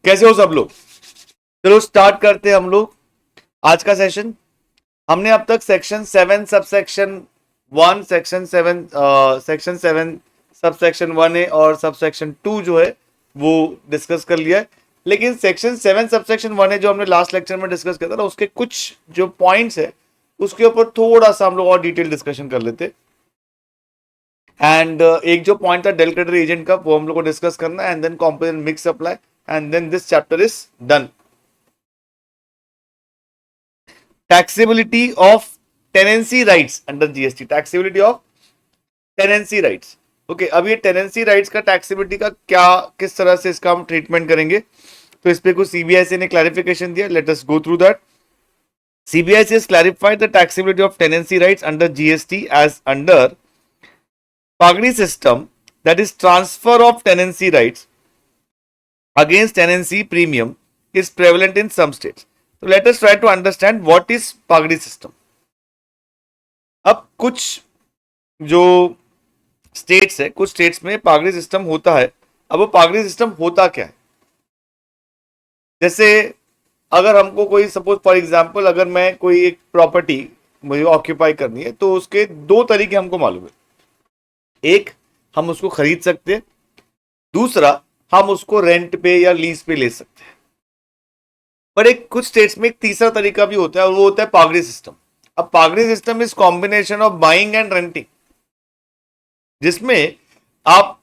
कैसे हो सब लोग? चलो स्टार्ट करते हैं हम लोग आज का सेशन। हमने अब तक section 7 subsection 1, section 7 subsection 1A और सबसेक्शन 2 जो है वो डिस्कस कर लिया है। लेकिन सेक्शन 7 सबसेक्शन 1A जो हमने लास्ट लेक्चर में डिस्कस किया था ना, उसके कुछ जो पॉइंट्स है उसके ऊपर थोड़ा सा हम लोग और डिटेल डिस्कशन कर लेते। एंड एक जो पॉइंट था डेल क्रेडिट एजेंट का, वो हम लोग को डिस्कस करना है। And then component mix apply and then this chapter is done. Taxability of tenancy rights under GST. Taxability of tenancy rights. Okay अब ये टेनेंसी राइट्स का टैक्सेबिलिटी का क्या, किस तरह से इसका हम ट्रीटमेंट करेंगे, तो इस पे कुछ सीबीआईसी ने क्लैरिफिकेशन दिया। Let us go through that. CBIC has clarified the taxability of tenancy rights under GST as under Pagdi system, that is transfer of tenancy rights against tenancy premium is prevalent in some states. So let us try to understand what is Pagdi system. अब कुछ जो states है, कुछ states में पागड़ी system होता है। अब वो पागड़ी सिस्टम होता क्या है? जैसे अगर हमको कोई सपोज फॉर एग्जांपल, अगर मैं कोई एक प्रॉपर्टी मुझे ऑक्यूपाई करनी है, तो उसके दो तरीके हमको मालूम है। एक, हम उसको खरीद सकते हैं, दूसरा हम उसको रेंट पे या लीज पे ले सकते हैं। पर एक कुछ स्टेट्स में एक तीसरा तरीका भी होता है और वो होता है पागड़ी सिस्टम। अब pagdi system is combination of buying and renting, जिसमें आप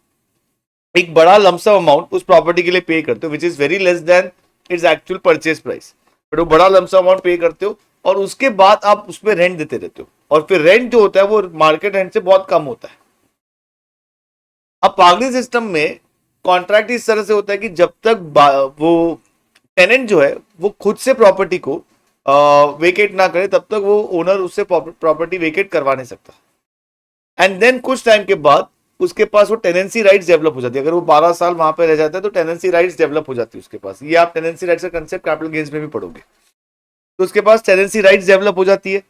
एक बड़ा लमसम अमाउंट उस प्रॉपर्टी के लिए पे करते हो which is very less than its actual purchase price, but वो बड़ा लमसम अमाउंट पे करते हो और उसके बाद आप उस पर रेंट देते रहते हो, और फिर रेंट जो होता है वो मार्केट रेंट से बहुत कम होता है। अब पागड़ी सिस्टम में कॉन्ट्रैक्ट इस तरह से होता है कि जब तक वो टेनेंट जो है वो खुद से प्रॉपर्टी को वेकेट ना करे, तब तक वो ओनर उससे प्रॉपर्टी वेकेट करवा नहीं सकता। एंड देन कुछ टाइम के बाद उसके पास वो टेनेंसी राइट्स डेवलप हो जाती है। अगर वो 12 साल वहां पे रह जाता है तो टेनेंसी राइट्स डेवलप हो जाती है उसके पास। ये आप टेनेंसी राइट्स का कंसेप्ट कैपिटल गेन्स में भी पढ़ोगे। तो उसके पास टेनेंसी राइट्स डेवलप हो जाती है।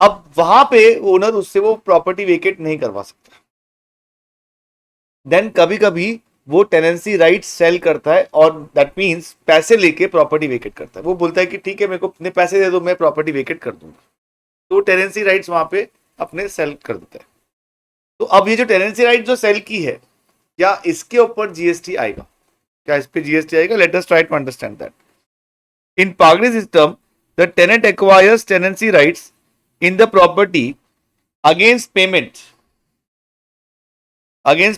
अब वहां पे ओनर उससे वो प्रॉपर्टी वेकेट नहीं करवा सकता। देन कभी कभी वो टेनेंसी राइट्स सेल करता है और दैट मीन्स पैसे लेके प्रॉपर्टी वेकेट करता है। वो बोलता है कि ठीक है, मेरे को अपने पैसे दे दो, मैं प्रॉपर्टी वेकेट कर दूंगा। तो टेनेंसी राइट्स वहां पे अपने सेल कर देता है। तो अब ये जो टेनेंसी राइट जो सेल की है, क्या इसके ऊपर जीएसटी आएगा? क्या इस पे जीएसटी आएगा? Let us try to understand that. In pagdi system the tenant acquires tenancy rights in the property against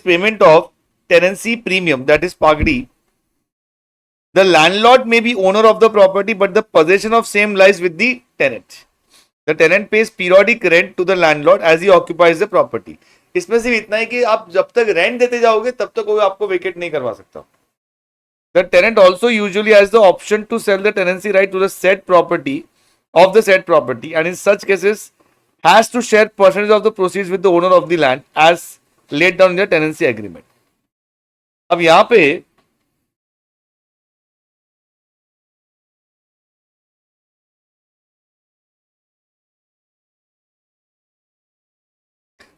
payment of tenancy premium, that is pagdi. The landlord may be owner of the property, but the possession of same lies with the tenant. The tenant pays periodic rent to the landlord as he occupies the property. इसमें सिर्फ इतना है कि आप जब तक rent देते जाओगे तब तक वो आपको वेकेट नहीं करवा सकता। The tenant also usually has the option to sell the tenancy right to the said property of the said property, and in such cases has to share percentage of the proceeds with the owner of the land as laid down in the tenancy agreement. अब यहां पे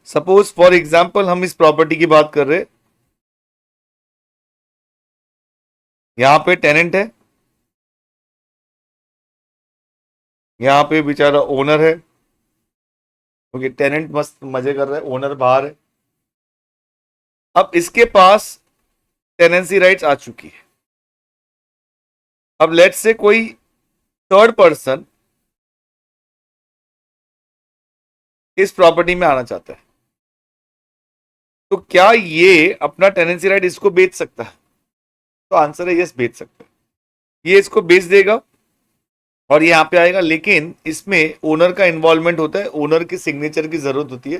suppose for example हम इस property की बात कर रहे हैं। यहां पे टेनेंट है, यहां पे बेचारा ओनर है। ओके, टेनेंट मस्त मजे कर रहा है, ओनर बाहर है। अब इसके पास टेनेंसी राइट्स आ चुकी है। अब लेट्स से कोई थर्ड पर्सन इस प्रॉपर्टी में आना चाहता है, तो क्या ये अपना टेनेंसी राइट इसको बेच सकता है? तो आंसर है यस, बेच सकता है। ये इसको बेच देगा और ये यहां पे आएगा, लेकिन इसमें ओनर का इन्वॉल्वमेंट होता है, ओनर की सिग्नेचर की जरूरत होती है।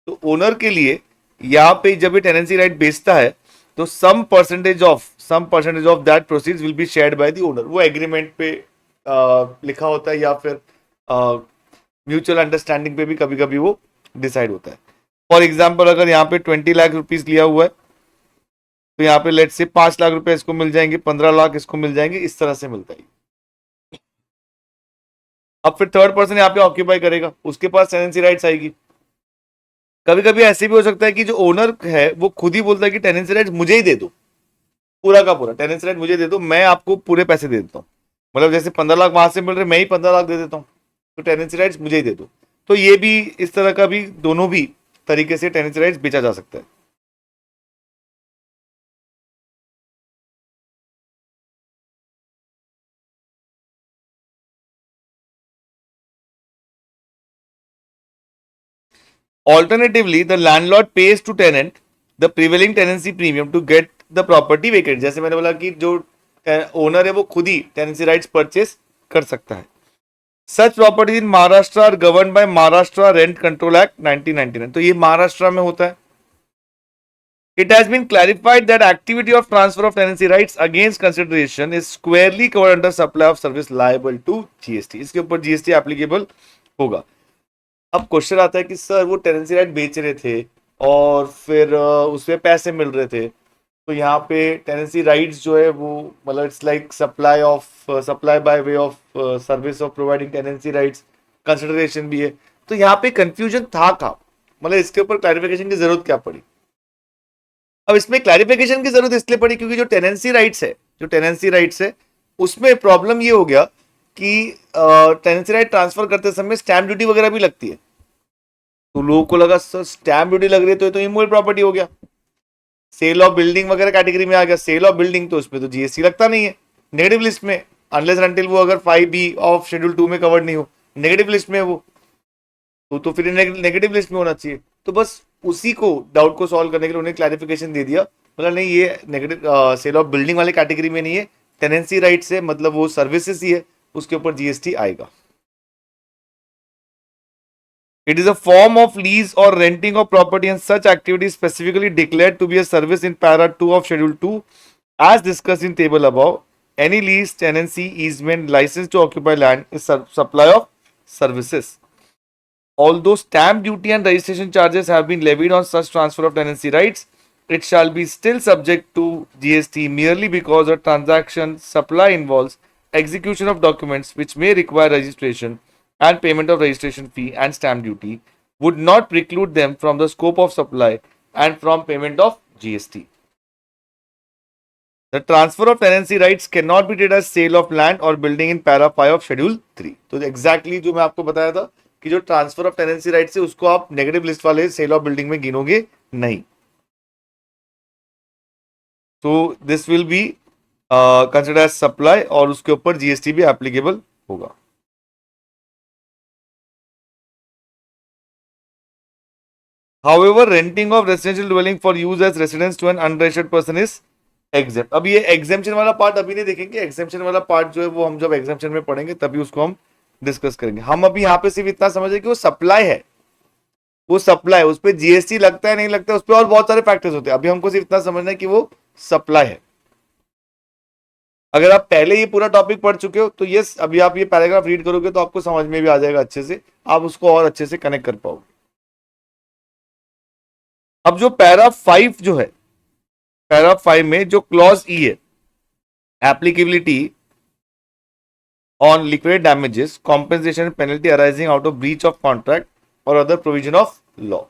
तो ओनर के लिए यहां पे जब ये टेनेंसी राइट बेचता है तो some percentage of that proceeds will be shared by the owner. वो एग्रीमेंट पे लिखा होता है या फिर म्यूचुअल अंडरस्टैंडिंग पे भी कभी कभी वो डिसाइड होता है। फॉर एग्जाम्पल, अगर यहाँ पे 20 लाख रुपीज लिया हुआ है तो यहाँ पे लेट से 5 लाख रुपए इसको मिल जाएंगे, 15 लाख इसको मिल जाएंगे, इस तरह से मिलता है। अब फिर थर्ड पर्सन यहाँ पे ऑक्यूपाई करेगा, उसके पास टेनेंसी राइट्स आएगी। कभी कभी ऐसे भी हो सकता है कि जो ओनर है वो खुद ही बोलता है कि टेनेंसी राइट्स मुझे ही दे दो, पूरा का पूरा टेनेंसी राइट मुझे दे दो, मैं आपको पूरे पैसे दे देता हूँ। मतलब जैसे 15 लाख वहां से मिल रहे, मैं ही 15 लाख दे देता हूँ, तो टेनेंसी राइट्स मुझे ही दे दो। तो ये भी इस तरह का भी दोनों भी तरीके से टेनेंसी राइट्स बेचा जा सकता है। Alternatively, the landlord pays to tenant the prevailing tenancy premium to get the property vacant। जैसे मैंने बोला कि जो ओनर है वो खुद ही टेनेंसी राइट्स परचेस कर सकता है। Such property in Maharashtra are govern by Maharashtra rent control act 1999। तो ये महाराष्ट्र में होता है। It has been clarified that activity of transfer of tenancy rights against consideration is squarely covered under supply of service liable to GST। इसके ऊपर GST applicable होगा। अब question आता है कि सर वो टेनेंसी राइट बेच रहे थे और फिर उसमें पैसे मिल रहे थे, तो यहाँ पे टेनेंसी राइट्स जो है वो मतलब it's like supply by way of service of providing tenancy rights, consideration भी है। तो यहाँ पे कंफ्यूजन था कहाँ, मतलब इसके ऊपर क्लैरिफिकेशन की जरूरत क्या पड़ी। अब इसमें क्लैरिफिकेशन की जरूरत इसलिए पड़ी क्योंकि जो टेनेंसी राइट्स है उसमें प्रॉब्लम ये हो गया कि टेनेंसी राइट ट्रांसफर करते समय स्टैम्प ड्यूटी वगैरह भी लगती है। तो लोगों को लगा सर स्टैम्प ड्यूटी लग रही है तो ये तो इमूवेबल प्रॉपर्टी हो गया, सेल ऑफ बिल्डिंग वगैरह कैटेगरी में आ गया। सेल ऑफ बिल्डिंग तो उसमें तो जीएसटी लगता नहीं है नेगेटिव लिस्ट में, अनलेस अनटिल वो अगर 5B ऑफ शेड्यूल 2 में कवर्ड नहीं हो, नेगेटिव लिस्ट में वो, तो फिर नेगेटिव लिस्ट में होना चाहिए। तो बस उसी को डाउट को सॉल्व करने के लिए उन्हें क्लैरिफिकेशन दे दिया, मतलब नहीं ये नेगेटिव सेल ऑफ बिल्डिंग वाले कैटेगरी में नहीं है, टेनेंसी राइट से मतलब वो सर्विसेज ही है, उसके ऊपर जीएसटी आएगा। It is a form of lease or renting of property, and such activity is specifically declared to be a service in para 2 of schedule 2 as discussed in table above. Any lease, tenancy, easement, license to occupy land is supply of services. Although stamp duty and registration charges have been levied on such transfer of tenancy rights, it shall be still subject to GST merely because a transaction supply involves execution of documents which may require registration and payment of registration fee and stamp duty would not preclude them from the scope of supply and from payment of GST. The transfer of tenancy rights cannot be treated as sale of land or building in para 5 of schedule 3। तो exactly जो मैं आपको बताया था कि जो transfer of tenancy rights है उसको आप नेगेटिव लिस्ट वाले सेल ऑफ बिल्डिंग में गिनोगे नहीं। तो this will be consider as supply और उसके ऊपर जीएसटी भी एप्लीकेबल होगा। However, renting of residential dwelling for use as residence to an unregistered person is exempt। अब ये एग्जेम्पशन वाला पार्ट अभी नहीं देखेंगे, एग्जेम्पशन वाला पार्ट जो है वो हम जब एग्जेम्पशन में पढ़ेंगे तभी उसको हम डिस्कस करेंगे। हम अभी यहाँ पे सिर्फ इतना समझे कि वो सप्लाई है, वो सप्लाई, उस पर जीएसटी लगता है नहीं लगता है, उस पर और बहुत सारे फैक्टर्स होते हैं। अभी हमको सिर्फ इतना समझना है कि वो सप्लाई है। अगर आप पहले ये पूरा टॉपिक पढ़ चुके हो तो ये अभी आप ये पैराग्राफ रीड करोगे तो आपको समझ में भी आ जाएगा अच्छे से, आप उसको और अच्छे से कनेक्ट कर पाओगे। अब जो पैरा 5 जो है, पैरा 5 में जो क्लॉज ई है, applicability on liquidate damages, compensation penalty arising out of breach of contract और other provision of law.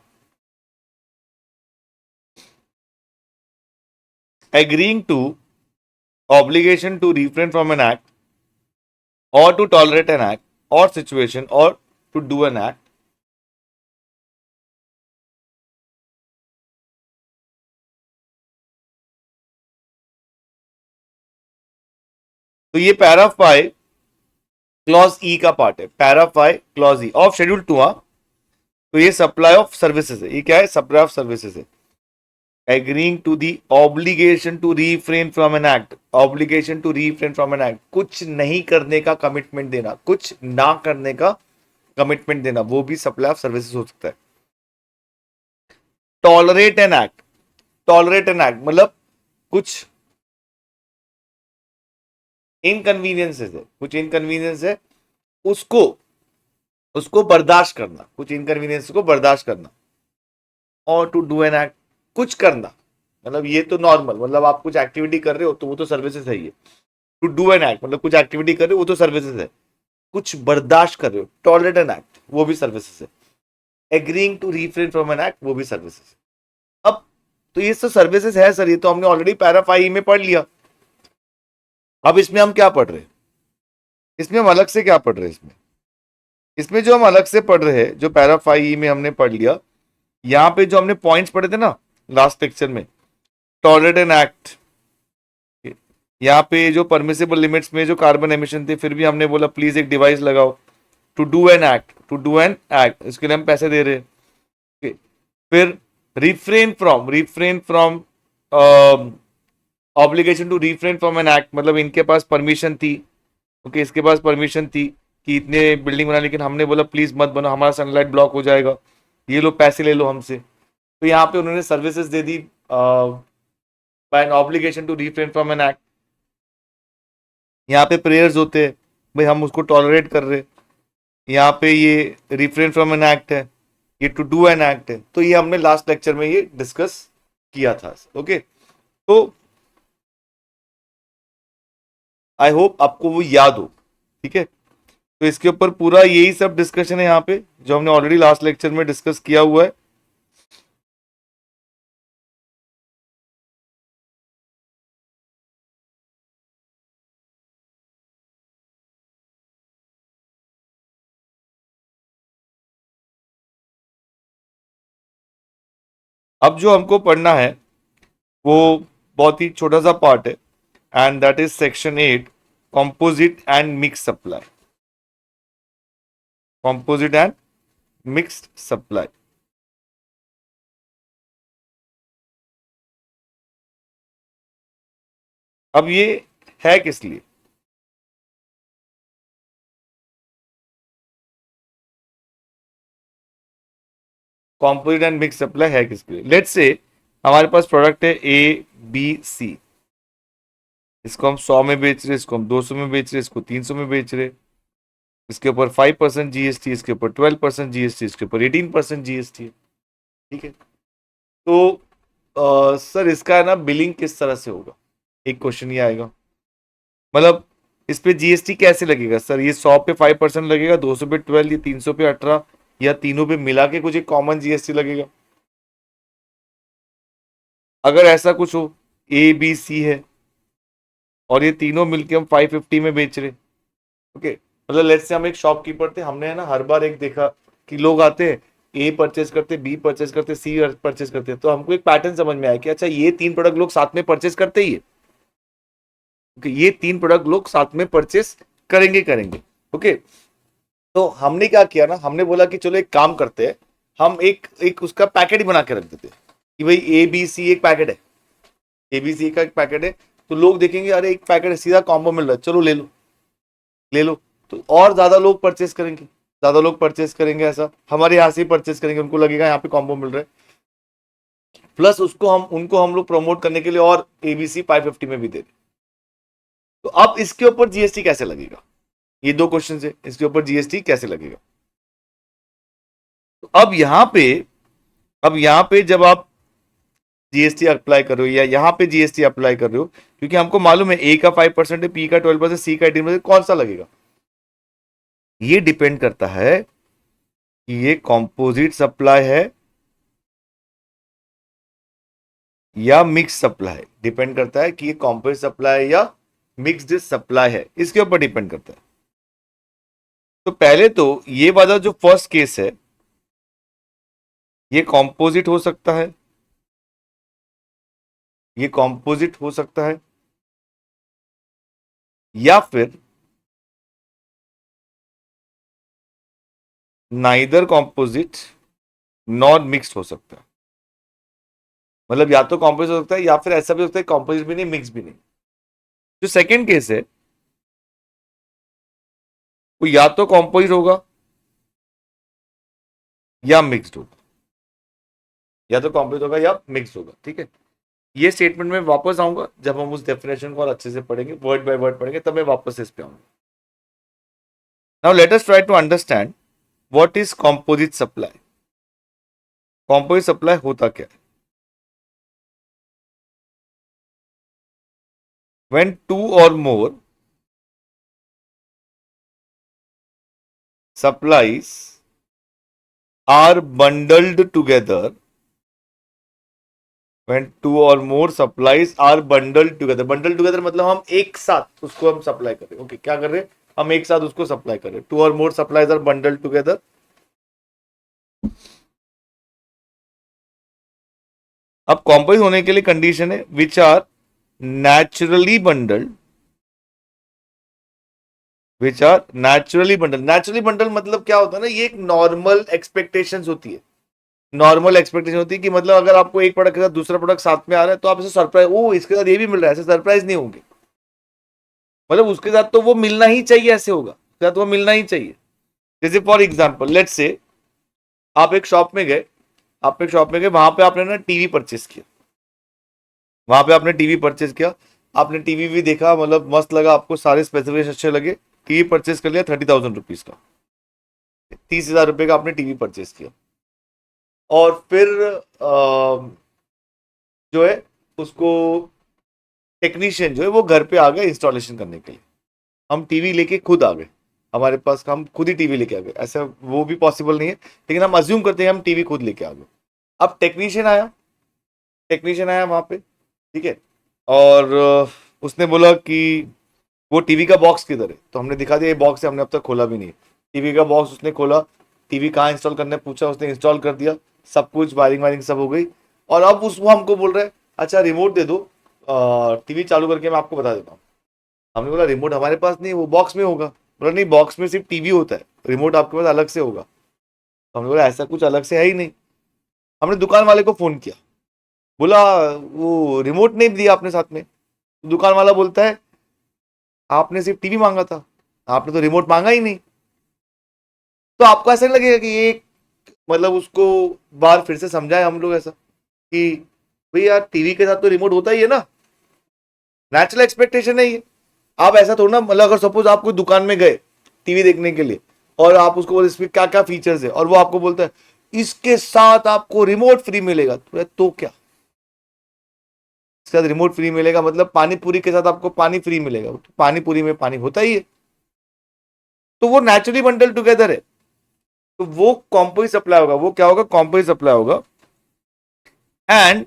Agreeing to obligation to refrain from an act or to tolerate an act or situation or to do an act तो ये para 5 clause ई का part है। Para 5 clause E of schedule 2। तो ये supply of services है, ये क्या है, सप्लाई ऑफ सर्विसेज है। Agreeing to the obligation to refrain from an act, obligation to refrain from an act, कुछ नहीं करने का कमिटमेंट देना, कुछ ना करने का कमिटमेंट देना, वो भी सप्लाई ऑफ सर्विसेज हो सकता है। Tolerate an act, tolerate N act मतलब कुछ इनकन्वीनियंसेस है, कुछ इनकन्वीनियंस है उसको बर्दाश्त करना, कुछ इनकन्वीनियंस को बर्दाश्त करना। और टू डू एन एक्ट, कुछ करना, मतलब ये तो नॉर्मल, मतलब आप कुछ एक्टिविटी कर रहे हो तो वो तो सर्विसेज है। ये टू डू एन एक्ट मतलब कुछ एक्टिविटी कर रहे हो वो तो सर्विसेज है, कुछ बर्दाश्त कर रहे हो, टॉलरेट एन एक्ट वो भी सर्विसेज है, agreeing to refrain from an act वो भी सर्विसेज है। अब तो ये सब सर्विसेज है सर, ये तो हमने ऑलरेडी पैरा 5 में पढ़ लिया। अब इसमें हम क्या पढ़ रहे हैं, इसमें हम अलग से क्या पढ़ रहे हैं, इसमें जो हम अलग से पढ़ रहे हैं, जो पैरा 5 में हमने पढ़ लिया, यहाँ पे जो हमने पॉइंट्स पढ़े थे ना लास्ट लेक्चर में, टॉलरेट एन एक्ट, यहाँ पे जो परमिसिबल लिमिट्स में जो कार्बन एमिशन थे, फिर भी हमने बोला प्लीज एक डिवाइस लगाओ to do an act, to do an act, इसके लिए हम पैसे दे रहे हैं। फिर refrain from obligation to refrain from an act, मतलब इनके पास परमिशन थी, ओके, इसके पास परमिशन थी कि इतने बिल्डिंग बना, लेकिन हमने बोला प्लीज मत बनो, हमारा सनलाइट ब्लॉक हो जाएगा, ये लो पैसे ले लो हमसे। तो यहाँ पे उन्होंने सर्विसेज दे दी by an obligation to refrain from an act. यहाँ पे प्रेयर्स होते हैं, भाई हम उसको टॉलरेट कर रहे, यहाँ पे ये रिफ्रेन फ्रॉम एन एक्ट है, ये टू डू एन एक्ट है। तो ये हमने लास्ट लेक्चर में ये डिस्कस किया था, ओके। तो आई होप आपको वो याद हो, ठीक है। तो इसके ऊपर पूरा यही सब डिस्कशन है यहाँ पे, जो हमने ऑलरेडी लास्ट लेक्चर में डिस्कस किया हुआ है। अब जो हमको पढ़ना है वो बहुत ही छोटा सा पार्ट है, and that is section 8, composite and mix supply. Composite and mixed supply. अब ये है किस लिए, कंपोजिट एंड मिक्स सप्लाई है किसके लिए। लेट्स से हमारे पास प्रोडक्ट है ए बी सी, इसको हम 100 में बेच रहे, इसको हम 200 में बेच रहे, इसको 300 में बेच रहे, इसके ऊपर 5% जीएसटी, इसके ऊपर 12% जीएसटी, इसके ऊपर 18% जीएसटी है, ठीक है। तो सर इसका है ना बिलिंग किस तरह से होगा, एक क्वेश्चन ये आएगा, मतलब इस पे जीएसटी कैसे लगेगा सर, ये 100 पे 5% लगेगा, 200 पे 12, ये 300 पे 18, या तीनों पे मिला के कुछ एक कॉमन जीएसटी लगेगा। अगर ऐसा कुछ हो, ए बी सी है और ये तीनों मिलके हम 550 में बेच रहे, ओके, मतलब लेट्स से हम एक शॉपकीपर थे, हमने है ना हर बार एक देखा कि लोग आते हैं, ए परचेज करते, बी परचेज करते, सी परचेज करते, तो हमको एक पैटर्न समझ में आया कि अच्छा ये 3 प्रोडक्ट लोग साथ में परचेज करते ही है, ओके, ये 3 प्रोडक्ट लोग साथ में परचेस करेंगे, ओके। तो हमने क्या किया ना, हमने बोला कि चलो एक काम करते हैं, हम एक एक उसका पैकेट ही बना के रख देते हैं कि भाई ए बी सी एक पैकेट है, ए बी सी का एक पैकेट है, तो लोग देखेंगे अरे एक पैकेट है, सीधा कॉम्बो मिल रहा है, चलो ले लो, ले लो, तो और ज्यादा लोग परचेस करेंगे, ज्यादा लोग परचेस करेंगे, ऐसा हमारे यहाँ से ही परचेस करेंगे, उनको लगेगा यहाँ पे कॉम्बो मिल रहा है, प्लस उसको हम उनको हम लोग प्रमोट करने के लिए और एबीसी 550 में भी दे रहे। तो अब इसके ऊपर जीएसटी कैसे लगेगा, ये दो क्वेश्चन है, इसके ऊपर जीएसटी कैसे लगेगा। तो अब यहां पे जब आप जीएसटी अप्लाई कर रहे हो या यहां पे जीएसटी अप्लाई कर रहे हो, क्योंकि हमको मालूम है ए का 5% है, पी का 12%, सी का 18%, कौन सा लगेगा, ये डिपेंड करता है कि ये कॉम्पोजिट सप्लाई है या मिक्स सप्लाई, डिपेंड करता है कि ये कॉम्पोजिट सप्लाई या मिक्स्ड सप्लाई है, इसके ऊपर डिपेंड करता है। तो पहले तो ये वाला जो फर्स्ट केस है, ये कॉम्पोजिट हो सकता है, ये कॉम्पोजिट हो सकता है, या फिर नाइदर कॉम्पोजिट नॉन मिक्स्ड हो सकता है, मतलब या तो कॉम्पोजिट हो सकता है या फिर ऐसा भी हो सकता है कॉम्पोजिट भी नहीं मिक्स भी नहीं। जो सेकेंड केस है वो या तो कॉम्पोजिट होगा या मिक्स्ड होगा, या तो कॉम्पोजिट होगा या मिक्स होगा, ठीक है। ये स्टेटमेंट में वापस आऊंगा जब हम उस डेफिनेशन को और अच्छे से पढ़ेंगे, वर्ड बाय वर्ड पढ़ेंगे, तब मैं वापस इस पे आऊंगा। Now let us try to understand what is composite supply. Composite supply होता क्या है, व्हेन टू और more supplies are bundled together when two और more supplies are bundle together, bundle together मतलब हम एक साथ उसको हम सप्लाई कर रहे हैं। ओके, क्या कर रहे हैं, हम एक साथ उसको सप्लाई कर रहे हैं। टू और more supplies are bundle together. अब कॉम्पोज होने के लिए कंडीशन है which are naturally bundled, which are naturally bundle. Naturally bundle मतलब क्या होता है ना, ये एक नॉर्मल एक्सपेक्टेशंस होती है। नॉर्मल एक्सपेक्टेशन होती है कि मतलब अगर आपको एक प्रोडक्ट के साथ दूसरा प्रोडक्ट साथ में आ रहा है तो आप इसे सरप्राइज, ओ इसके साथ ये भी मिल रहा है, ऐसे सरप्राइज नहीं होंगे। मतलब उसके साथ तो वो मिलना ही चाहिए, ऐसे होगा, उसके साथ वो मिलना ही चाहिए। जैसे फॉर एग्जाम्पल लेट्स से आप एक शॉप में गए, आप एक शॉप में गए, वहां पे आपने ना टीवी परचेस किया, वहां पे आपने टीवी परचेस किया, आपने टीवी भी देखा, मतलब मस्त लगा आपको, सारे स्पेसिफिकेशन अच्छे लगे, टीवी परचेस कर लिया 30,000 रुपीज का, 30,000 रुपए का आपने टीवी परचेस किया। और फिर जो है उसको टेक्नीशियन जो है वो घर पे आ गए इंस्टॉलेशन करने के लिए। हम टीवी लेके खुद आ गए, हमारे पास हम खुद ही टीवी लेके आ गए, ऐसा वो भी पॉसिबल नहीं है, लेकिन हम अज्यूम करते हैं हम टीवी खुद लेके आ गए। अब टेक्नीशियन आया, टेक्नीशियन आया वहां पे, ठीक है, और उसने बोला कि वो टीवी का बॉक्स किधर है, तो हमने दिखा दिया ये बॉक्स है, हमने अब तक खोला भी नहीं। टीवी का बॉक्स उसने खोला, टीवी कहाँ इंस्टॉल करने पूछा, उसने इंस्टॉल कर दिया, सब कुछ वायरिंग वायरिंग सब हो गई। और अब उस वो हमको बोल रहे हैं अच्छा रिमोट दे दो, टीवी चालू करके मैं आपको बता देता हूँ। हमने बोला रिमोट हमारे पास नहीं, वो बॉक्स में होगा। बोला नहीं, बॉक्स में सिर्फ टीवी होता है, रिमोट आपके पास अलग से होगा। तो हमने बोला ऐसा कुछ अलग से है ही नहीं। हमने दुकान वाले को फोन किया, बोला वो रिमोट नहीं दिया आपने साथ में। दुकान वाला बोलता है आपने सिर्फ टीवी मांगा था, आपने तो रिमोट मांगा ही नहीं। तो आपको ऐसा नहीं लगेगा कि ये मतलब उसको बार फिर से समझाए हम लोग ऐसा कि भाई यार टीवी के साथ तो रिमोट होता ही है ना, नेचुरल एक्सपेक्टेशन है ये। आप ऐसा थोड़ा ना, मतलब अगर सपोज आप कोई दुकान में गए टीवी देखने के लिए और आप उसको बोले इसमें क्या क्या फीचर्स है, और वो आपको बोलता है इसके साथ आपको रिमोट फ्री मिलेगा, तो क्या इसके साथ रिमोट फ्री मिलेगा मतलब पानी पूरी के साथ आपको पानी फ्री मिलेगा, तो पानी पूरी में पानी होता ही है। तो वो नेचुरली बंडल टुगेदर है, तो वो कॉम्पोजिट सप्लाई होगा, वो क्या होगा, कॉम्पोजिट सप्लाई होगा। एंड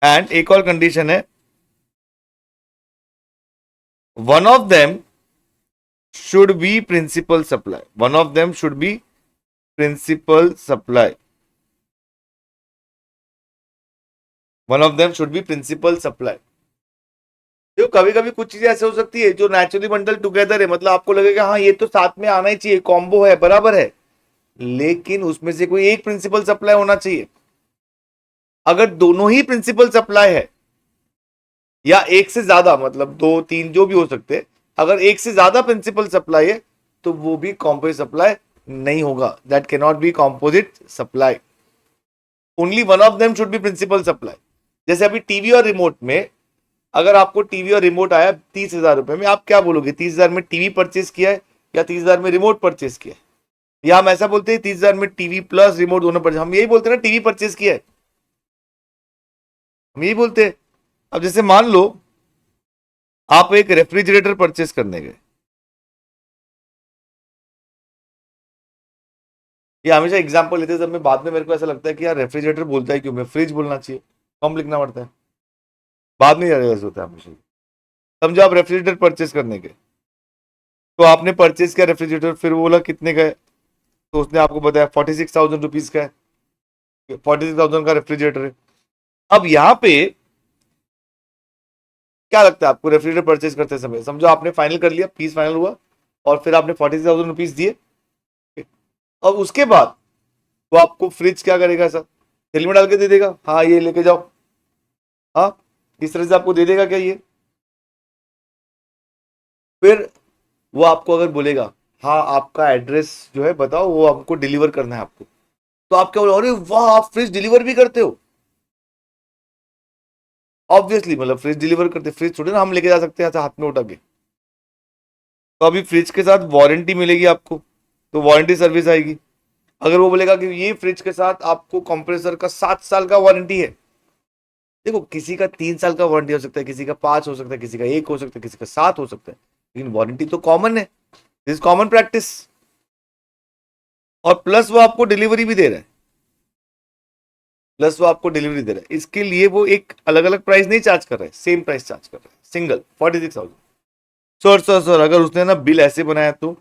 एंड एक और कंडीशन है, one of them should be principal supply, one of them should be principal supply, one of them should be principal supply. जो कभी कभी कुछ चीजें ऐसे हो सकती है जो नेचुरली बंडल टुगेदर है, मतलब आपको लगेगा हाँ ये तो साथ में आना ही चाहिए, कॉम्बो है, बराबर है, लेकिन उसमें से कोई एक प्रिंसिपल सप्लाई होना चाहिए। अगर दोनों ही प्रिंसिपल सप्लाई है या एक से ज्यादा, मतलब दो तीन जो भी हो सकते हैं, अगर एक से ज्यादा प्रिंसिपल सप्लाई है तो वो भी कॉम्पोजिट सप्लाई नहीं होगा, that can not be composite supply. Only one of them should be principal supply. जैसे अभी टीवी और रिमोट में, अगर आपको टीवी और रिमोट आया 30,000 रुपए में, आप क्या बोलोगे, 30,000 में टीवी परचेस किया है या 30,000 में रिमोट परचेस किया है? या हम ऐसा बोलते हैं 30,000 में टीवी प्लस रिमोट दोनों परचेस, हम यही बोलते हैं ना टीवी परचेस किया है, हम यही बोलते हैं। अब जैसे मान लो आप एक रेफ्रिजरेटर परचेस करने गए, ये हमेशा एग्जांपल लेते हैं, जब मैं बाद में मेरे को ऐसा लगता है कि यार रेफ्रिजरेटर बोलता है क्यों, मैं फ्रिज बोलना चाहिए, कम लिखना पड़ता है, बाद में ऐसा होता है हमेशा। समझो आप रेफ्रिजरेटर परचेस करने गए, तो आपने परचेस किया रेफ्रिजरेटर, फिर वो बोला कितने का है, तो उसने आपको बताया 46,000 रुपीज का है, 46,000 का रेफ्रिजरेटर है। अब यहाँ पे क्या लगता है आपको, रेफ्रिजरेटर परचेस करते समय समझो आपने फाइनल कर लिया, पीस फाइनल हुआ, और फिर आपने 46,000 रुपीज दिए। अब उसके बाद वो आपको फ्रिज क्या करेगा सर, थैली में डाल के दे देगा, हाँ ये लेके जाओ, हाँ इस तरह से आपको दे देगा क्या ये? फिर वो आपको अगर बोलेगा हाँ आपका एड्रेस जो है बताओ, वो हमको डिलीवर करना है आपको, तो आप क्या बोलो, अरे वाह आप फ्रिज डिलीवर भी करते हो। ऑब्वियसली मतलब फ्रिज डिलीवर करते, फ्रिज थोड़ी ना हम लेके जा सकते हैं ऐसा हाथ में उठा के। तो अभी फ्रिज के साथ वारंटी मिलेगी आपको, तो वारंटी सर्विस आएगी। अगर वो बोलेगा कि ये फ्रिज के साथ आपको कंप्रेसर का 7 साल का वारंटी है, देखो किसी का 3 साल का वारंटी हो सकता है, किसी का 5 हो सकता है, किसी का 1 हो सकता है, किसी का 7 हो सकता है, लेकिन वारंटी तो कॉमन है, दिस कॉमन प्रैक्टिस। और प्लस वो आपको डिलीवरी भी दे रहा है, प्लस वो आपको डिलीवरी दे रहा है, इसके लिए वो एक अलग अलग प्राइस नहीं चार्ज कर रहा है, सेम प्राइस चार्ज कर रहा है, सिंगल 46,000। सर अगर उसने ना बिल ऐसे बनाया तो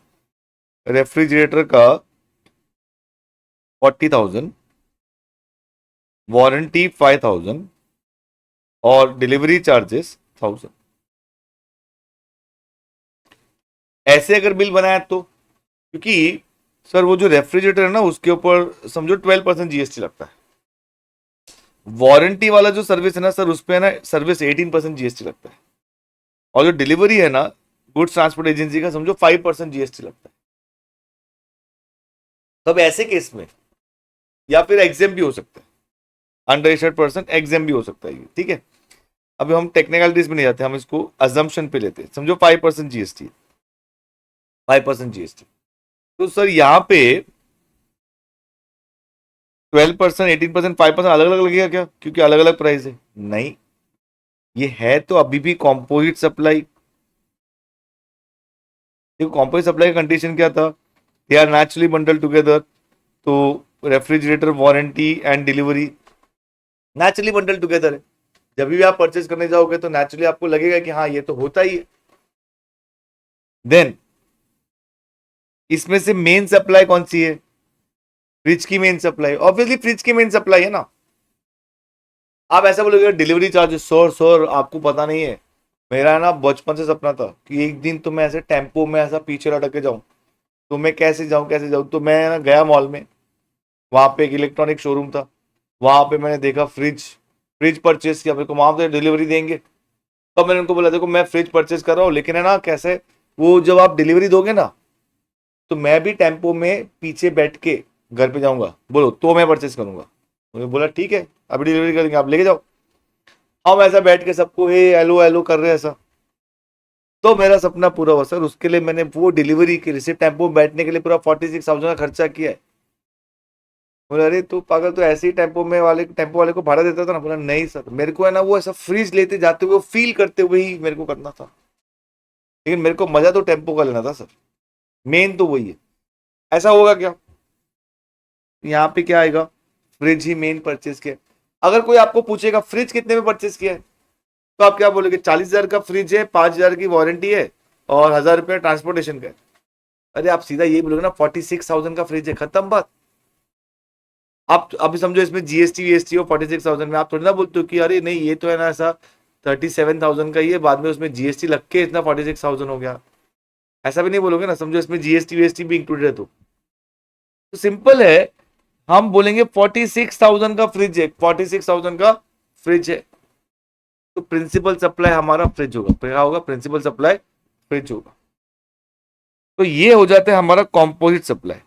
रेफ्रिजरेटर का 40,000, वारंटी 5,000 और डिलीवरी चार्जेस 1,000, ऐसे अगर बिल बनाया तो, क्योंकि सर वो जो रेफ्रिजरेटर है ना उसके ऊपर समझो 12% जीएसटी लगता है। वारंटी वाला जो सर्विस है ना सर, उस पर है ना सर्विस 18% जीएसटी लगता है। और जो डिलीवरी है ना गुड्स ट्रांसपोर्ट एजेंसी का, समझो 5% जीएसटी लगता है। तब ऐसे केस में या फिर एग्जाम भी हो सकता है, अंडर 68% एग्जाम भी हो सकता है, ठीक है। अभी हम टेक्निकलिटीज में नहीं जाते, हम इसको अजम्पशन पे लेते हैं। समझो 5% जीएसटी, 5% जीएसटी, तो सर यहाँ पे 12%, 18%, 5% अलग अलग लगेगा क्या, क्योंकि अलग अलग प्राइस है? नहीं, ये है तो अभी भी कॉम्पोजिट सप्लाई। देखो कॉम्पोजिट सप्लाई का कंडीशन क्या था, they are naturally bundle together. तो refrigerator warranty and delivery naturally bundle together है। जब भी आप परचेज करने जाओगे तो नेचुरली आपको लगेगा कि हाँ ये तो होता ही है। देन इसमें से मेन सप्लाई कौन सी है? फ्रिज की मेन सप्लाई, ऑब्वियसली फ्रिज की मेन सप्लाई है ना। आप ऐसा बोलोगे डिलीवरी चार्जेस, सर आपको पता नहीं है, मेरा ना बचपन से सपना था कि एक दिन तो मैं ऐसे टेम्पो में ऐसा पीछे लटक के जाऊं। तो मैं कैसे जाऊं, तो मैं ना गया मॉल में, वहां पे एक इलेक्ट्रॉनिक शोरूम था, वहां पे मैंने देखा फ्रिज, फ्रिज परचेस किया। मेरे को वहां पे डिलीवरी देंगे, तो मैंने उनको बोला देखो मैं फ्रिज परचेस कर रहा हूँ, लेकिन है ना कैसे, वो जब आप डिलीवरी दोगे ना तो मैं भी टेम्पो में पीछे बैठ के घर पे जाऊंगा, बोलो तो मैं परचेस करूंगा। उन्होंने बोला ठीक है अभी डिलीवरी करेंगे, आप लेके जाओ। हम ऐसा बैठ के सबको हे हेलो हेलो कर रहे हैं ऐसा। तो मेरा सपना पूरा हुआ सर, उसके लिए मैंने वो डिलीवरी के लिए सिर्फ टेम्पो में बैठने के लिए पूरा 46,000 का खर्चा किया है। बोला अरे तू पागल, तो ऐसे ही टेम्पो वाले को भाड़ा देता था ना। बोला नहीं सर, मेरे को है ना वो ऐसा फ्रीज लेते जाते हुए फील करते हुए ही मेरे को करना था, लेकिन मेरे को मजा तो टेम्पो का लेना था सर, मेन तो वही है। ऐसा होगा क्या, यहाँ पे क्या आएगा, फ्रिज ही मेन परचेज किया। अगर कोई आपको पूछेगा फ्रिज कितने में परचेज किया है, तो आप क्या बोलोगे? 40,000 का फ्रिज है, 5,000 की वारंटी है और 1,000 रुपया ट्रांसपोर्टेशन का है। अरे आप सीधा ये बोलोगे ना 46,000 का फ्रिज है, खत्म बात। आप अभी समझो इसमें जीएसटी वीएसटी हो 46,000 में, आप थोड़ी ना बोलते हो कि अरे नहीं ये तो है ना ऐसा 37,000 का ही है, बाद में उसमें जीएसटी लग के इतना 46,000 हो गया। ऐसा भी नहीं बोलोगे ना, समझो इसमें जीएसटी वीएसटी भी इंक्लूडेड है। तो सिंपल है, हम बोलेंगे 46,000 का फ्रिज है, 46,000 का फ्रिज है, तो प्रिंसिपल सप्लाई हमारा फ्रिज होगा। क्या होगा? प्रिंसिपल सप्लाई फ्रिज होगा। तो ये हो जाता है हमारा composite supply,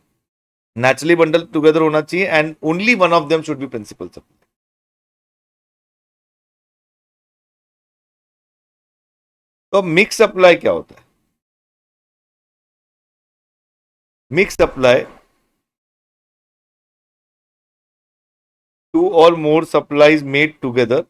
naturally bundle together होना चाहिए and only one of them should be principal supply. तो मिक्स सप्लाई क्या होता है? मिक्स सप्लाई, टू और more supplies made together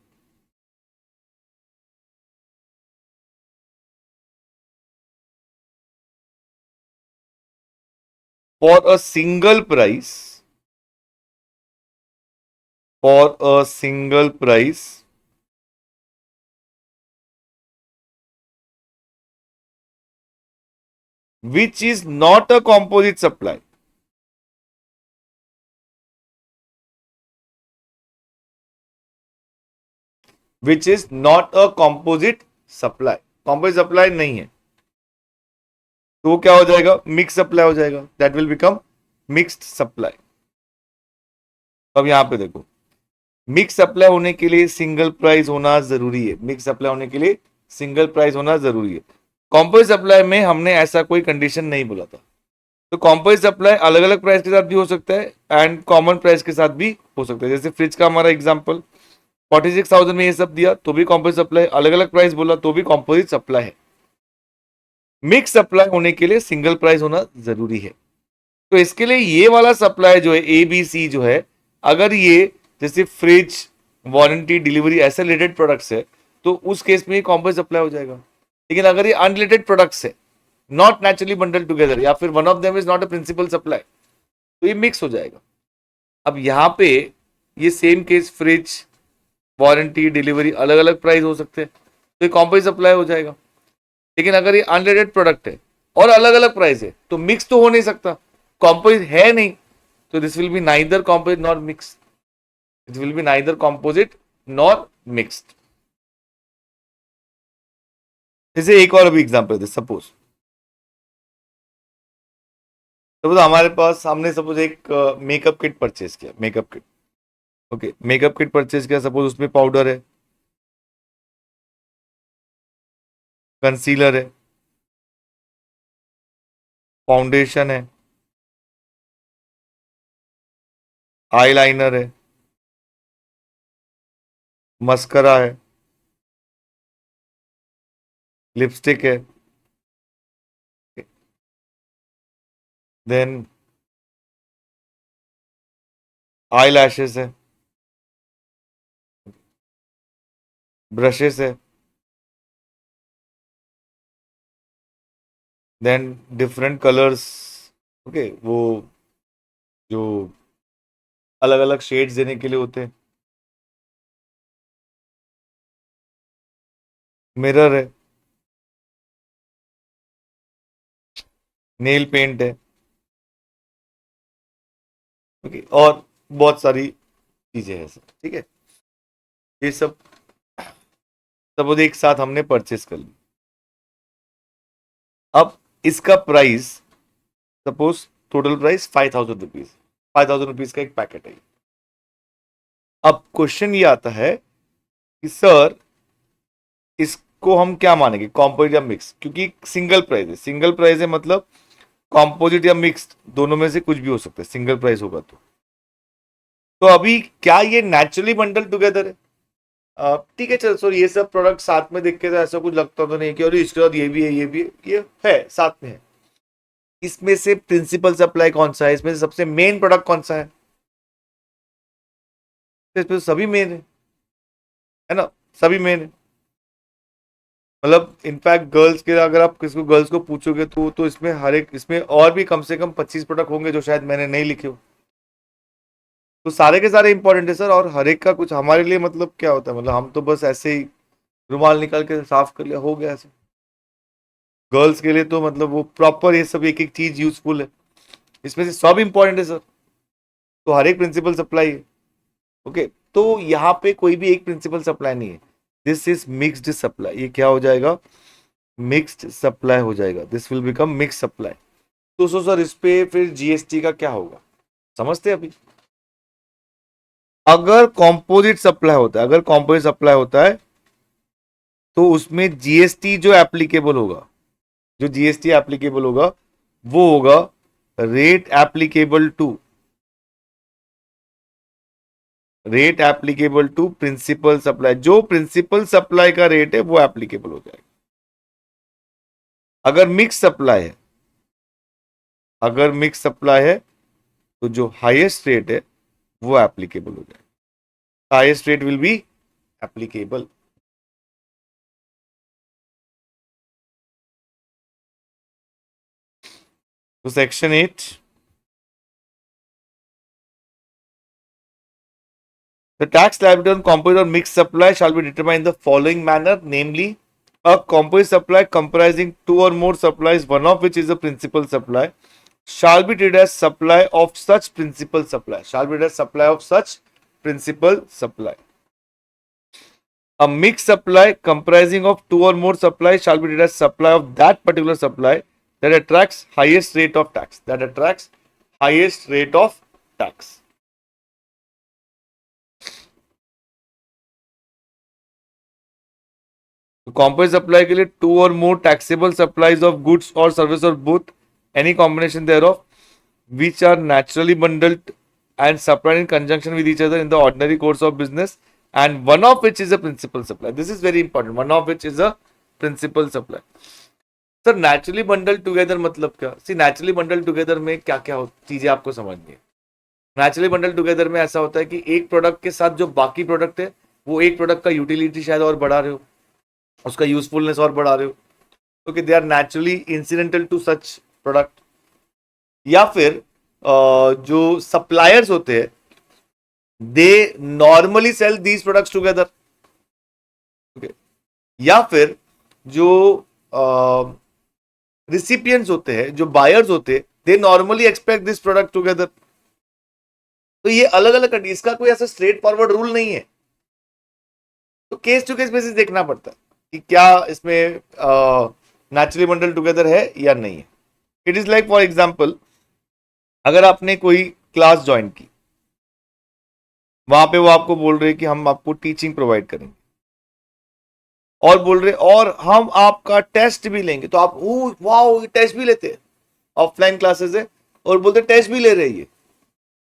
for a single price, for a single price which is not a composite supply, which is not a composite supply, composite supply नहीं है, तो वो क्या हो जाएगा? मिक्स सप्लाई हो जाएगा, that will become mixed supply. अब यहां पे देखो, मिक्स सप्लाई होने के लिए सिंगल प्राइस होना जरूरी है, मिक्स सप्लाई होने के लिए सिंगल प्राइस होना जरूरी है। कॉम्पोजिट सप्लाई में हमने ऐसा कोई कंडीशन नहीं बोला था। तो कॉम्पोजिट सप्लाई अलग अलग प्राइस के साथ भी हो सकता है एंड कॉमन प्राइस के साथ भी हो सकता है। जैसे फ्रिज का हमारा एग्जांपल 46,000 में ये सब दिया तो भी कॉम्पोजिट सप्लाई, अलग अलग प्राइस बोला तो भी कॉम्पोजिट सप्लाई है। मिक्स सप्लाई होने के लिए सिंगल प्राइस होना जरूरी है। तो इसके लिए ये वाला सप्लाई जो है ABC जो है, अगर ये जैसे फ्रिज वारंटी डिलीवरी ऐसे रिलेटेड प्रोडक्ट्स है तो उस केस में कॉम्पोजिट सप्लाई हो जाएगा। लेकिन अगर ये अनरिलेटेड प्रोडक्ट्स है, नॉट नेचुरली बंडल टुगेदर, या फिर one of them is not a principal supply, तो ये मिक्स हो जाएगा। अब यहां पे ये same case fridge, warranty, delivery, अलग अलग प्राइस हो सकते हैं, तो ये कॉम्पोजिट सप्लाई हो जाएगा। लेकिन अगर ये अनरिलेटेड प्रोडक्ट है और अलग अलग प्राइस है तो मिक्स तो हो नहीं सकता, कॉम्पोजिट है नहीं, तो this will B neither composite nor mix, it will be neither composite nor mixed. जैसे एक और अभी एग्जांपल दे, सपोज हमारे पास, हमने सपोज एक मेकअप किट परचेज किया, makeup kit, okay, makeup kit purchase किया, सपोज उसमें पाउडर है, कंसीलर है, फाउंडेशन है, आईलाइनर है, मस्करा है, लिपस्टिक है, देन आई लैशेस है, ब्रशेस है, देन डिफरेंट कलर्स, ओके, वो जो अलग अलग शेड्स देने के लिए होते हैं, मिरर है, नेल पेंट है, ओके, और बहुत सारी चीजें हैं सर, ठीक है। ये सब सपोज एक साथ हमने परचेस कर ली। अब इसका price, suppose total price 5,000 rupees, 5,000 rupees का एक पैकेट है। अब क्वेश्चन ये आता है कि सर इसको हम क्या मानेंगे, कॉम्पोजिट या मिक्स, क्योंकि सिंगल प्राइस है, सिंगल प्राइस है मतलब कॉम्पोजिट या मिक्स्ड दोनों में से कुछ भी हो सकता है, सिंगल प्राइस होगा तो अभी क्या ये नेचुरली बंडल टुगेदर है? ठीक है, चल सर, ये सब प्रोडक्ट साथ में देख के तो ऐसा कुछ लगता तो नहीं कि और इसके बाद ये भी है, ये भी है, ये है साथ में है। इसमें से प्रिंसिपल सप्लाई कौन सा है, इसमें से सबसे मेन प्रोडक्ट कौन सा है? तो इसमें तो सभी मेन है ना, सभी मेन है। मतलब इनफैक्ट गर्ल्स के, अगर आप किसी को गर्ल्स को पूछोगे तो इसमें हर एक, इसमें और भी कम से कम 25 प्रोडक्ट होंगे जो शायद मैंने नहीं लिखे हो। तो सारे के सारे इंपॉर्टेंट है सर, और हर एक का कुछ हमारे लिए मतलब क्या होता है, मतलब हम तो बस ऐसे ही रुमाल निकाल के साफ कर लिया, हो गया ऐसे। गर्ल्स के लिए तो मतलब वो प्रॉपर ये सब एक एक चीज यूजफुल है, इसमें से सब इंपॉर्टेंट है सर, तो हर एक प्रिंसिपल सप्लाई है। ओके, तो यहाँ पे कोई भी एक प्रिंसिपल सप्लाई नहीं है, दिस इज मिक्स्ड सप्लाई, ये क्या हो जाएगा, मिक्स्ड सप्लाई हो जाएगा, this will become mix supply. तो सर इस पे फिर जीएसटी का क्या होगा, समझते हैं अभी? अगर कॉम्पोजिट सप्लाई होता है, अगर कॉम्पोजिट सप्लाई होता है तो उसमें जीएसटी जो एप्लीकेबल होगा, जो जीएसटी एप्लीकेबल होगा वो होगा rate applicable to, rate applicable to principal supply, जो प्रिंसिपल सप्लाई का रेट है वो एप्लीकेबल हो जाएगा। अगर मिक्स सप्लाई है, अगर मिक्स सप्लाई है तो जो हाईएस्ट रेट है वो एप्लीकेबल हो जाएगा, highest rate will be applicable. तो section 8, the tax liability on composite or mixed supply shall be determined in the following manner, namely a composite supply comprising two or more supplies, one of which is a principal supply, shall be treated as supply of such principal supply, shall be treated as supply of such principal supply. A mixed supply comprising of two or more supplies shall be treated as supply of that particular supply that attracts highest rate of tax, that attracts highest rate of tax. तो composite supply के लिए two और more taxable supplies of goods और service और both any combination thereof which are naturally bundled and supplied in conjunction with each other in the ordinary course of business, and one of which is a principal supply. This is very important, one of which is a principal supply. Sir naturally bundle together मतलब क्या? सी naturally bundle together में क्या क्या चीजें आपको समझनी है। Naturally bundle together में ऐसा होता है कि एक प्रोडक्ट के साथ जो बाकी प्रोडक्ट है वो एक प्रोडक्ट का यूटिलिटी शायद और बढ़ा रहे हो, उसका यूजफुलनेस और बढ़ा रहे हो, क्योंकि they are naturally incidental to such product. या फिर जो सप्लायर्स होते हैं they normally sell these products together. या फिर जो रिसिपियंट्स होते हैं, जो बायर्स होते हैं, they normally expect this product together. तो ये अलग अलग, इसका कोई ऐसा स्ट्रेट फॉरवर्ड रूल नहीं है, तो केस टू केस बेसिस देखना पड़ता है कि क्या इसमें नेचुरली बंडल टुगेदर है या नहीं है। It is like for example, अगर आपने कोई क्लास ज्वाइन की, वहां पे वो आपको बोल रहे कि हम आपको टीचिंग प्रोवाइड करेंगे, और बोल रहे और हम आपका टेस्ट भी लेंगे, तो आप वाओ टेस्ट भी लेते हैं, ऑफलाइन क्लासेस है और बोलते टेस्ट भी ले रहे हैं ये,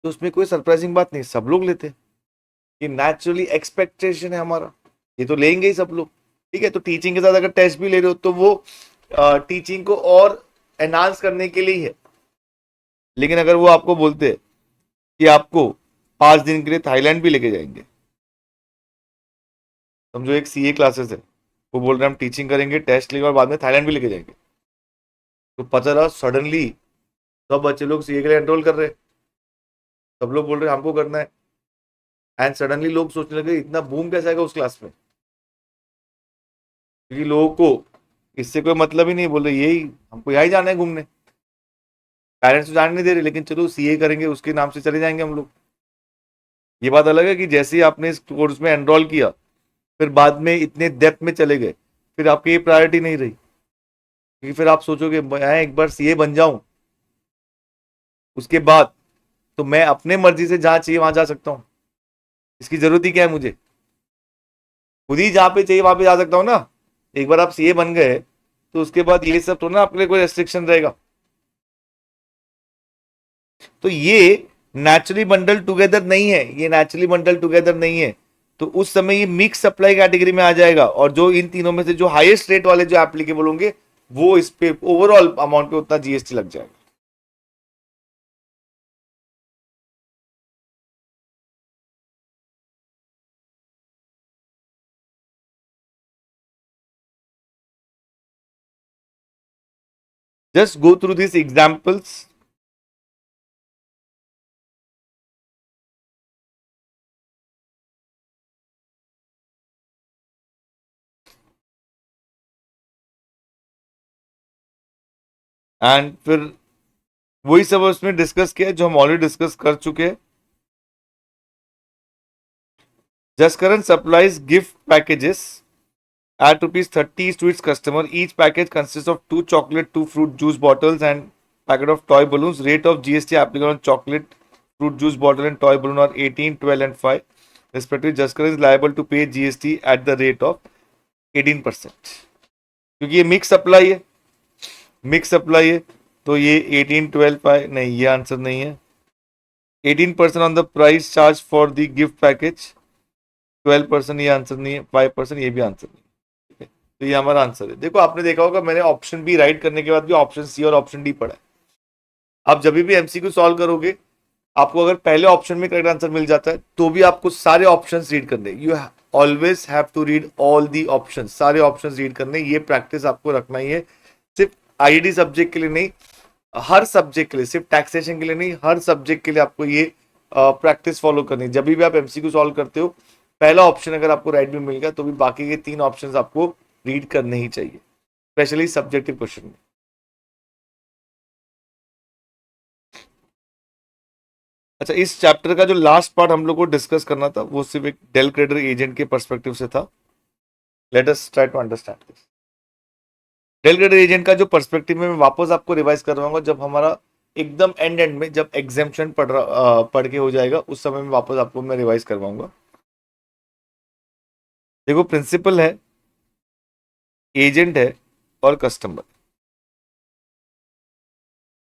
तो उसमें कोई सरप्राइजिंग बात नहीं, सब लोग लेते हैं, ये नेचुरली एक्सपेक्टेशन है हमारा, ये तो लेंगे ही सब लोग। ठीक है, तो टीचिंग के साथ अगर टेस्ट भी ले रहे हो तो वो टीचिंग को और एनहांस करने के लिए ही है। लेकिन अगर वो आपको बोलते हैं कि आपको 5 दिन के लिए थाईलैंड भी लेके जाएंगे, समझो एक सीए क्लासेस है, वो बोल रहे हैं हम टीचिंग करेंगे, टेस्ट लेंगे और बाद में थाईलैंड भी लेके जाएंगे, तो पता रहा सडनली सब बच्चे लोग सीए के लिए एनरोल कर रहे हैं, सब लोग बोल रहे हैं हमको करना है, एंड सडनली लोग सोचने लगे इतना बूम कैसे आएगा उस क्लास में, क्योंकि लोगों को इससे कोई मतलब ही नहीं, बोल रहे यही हमको यही जाना है घूमने, पेरेंट्स तो जाने नहीं दे रहे, लेकिन चलो सीए करेंगे उसके नाम से चले जाएंगे हम लोग। ये बात अलग है कि जैसे ही आपने इस कोर्स में एनरोल किया, फिर बाद में इतने डेप्थ में चले गए, फिर आपकी ये प्रायोरिटी नहीं रही, क्योंकि फिर आप सोचोगे मैं एक बार सीए बन जाऊं, उसके बाद तो मैं अपने मर्जी से जहां चाहिए वहां जा सकता हूं, इसकी जरूरत ही क्या है मुझे, खुद ही जहां पे चाहिए वहां पे जा सकता हूं ना। एक बार आप सीए बन गए तो उसके बाद ये सब तो ना आपके लिए कोई रेस्ट्रिक्शन रहेगा। तो ये नेचुरली बंडल टुगेदर नहीं है, ये नेचुरली बंडल टुगेदर नहीं है, तो उस समय ये मिक्स सप्लाई कैटेगरी में आ जाएगा, और जो इन तीनों में से जो हाईएस्ट रेट वाले जो एप्लीकेबल होंगे, वो इस पे ओवरऑल अमाउंट पे उतना जीएसटी लग जाएगा। Just go through this examples. And फिर वही सब उसमें डिस्कस किया जो हम ऑलरेडी डिस्कस कर चुके हैं। Just current supplies gift packages at rupees 30 to its customer. Each package consists of 2 chocolate, 2 fruit juice bottles and packet of toy balloons. Rate of GST applicable on chocolate, fruit juice bottle and toy balloon are 18, 12 and 5. Respectively, Jaskar is liable to pay GST at the rate of 18%. क्योंकि ये mix supply है, mix supply है, तो ये 18, 12, 5 नहीं, ये answer नहीं है। 18% on the price charge for the gift package, 12% ये आंसर नहीं है, 5% ये भी आंसर नहीं है। तो ये हमारा आंसर है। देखो आपने देखा होगा मैंने ऑप्शन बी राइट करने के बाद भी ऑप्शन सी और ऑप्शन डी पढ़ा है। आप जब भी एमसीक्यू सॉल्व करोगे, आपको अगर पहले ऑप्शन में करेक्ट आंसर मिल जाता है तो भी आपको सारे ऑप्शंस रीड करने, you always have to read all the options, सारे ऑप्शंस रीड करने, ये प्रैक्टिस आपको रखना ही है, सिर्फ आईडी सब्जेक्ट के लिए नहीं, हर सब्जेक्ट के लिए, सिर्फ टैक्सेशन के लिए नहीं, हर सब्जेक्ट के लिए आपको ये प्रैक्टिस फॉलो करनी है। जब भी आप एमसीक्यू सॉल्व करते हो, पहला ऑप्शन अगर आपको राइट भी मिल गया तो भी बाकी के 3 ऑप्शंस आपको रीड करने ही चाहिए, स्पेशली सब्जेक्टिव क्वेश्चन में। अच्छा, इस चैप्टर का जो लास्ट पार्ट हम लोग को डिस्कस करना था वो सिर्फ एक डेल क्रेडिटर एजेंट के पर्सपेक्टिव से था। Let us try to understand this. Del creditor agent का जो पर्सपेक्टिव में मैं वापस आपको रिवाइज करवाऊंगा, जब हमारा एकदम एंड में जब एग्जाम्पशन पढ़ के हो जाएगा, उस समय में वापस आपको मैं रिवाइज करवाऊंगा। देखो प्रिंसिपल है, एजेंट है और कस्टमर।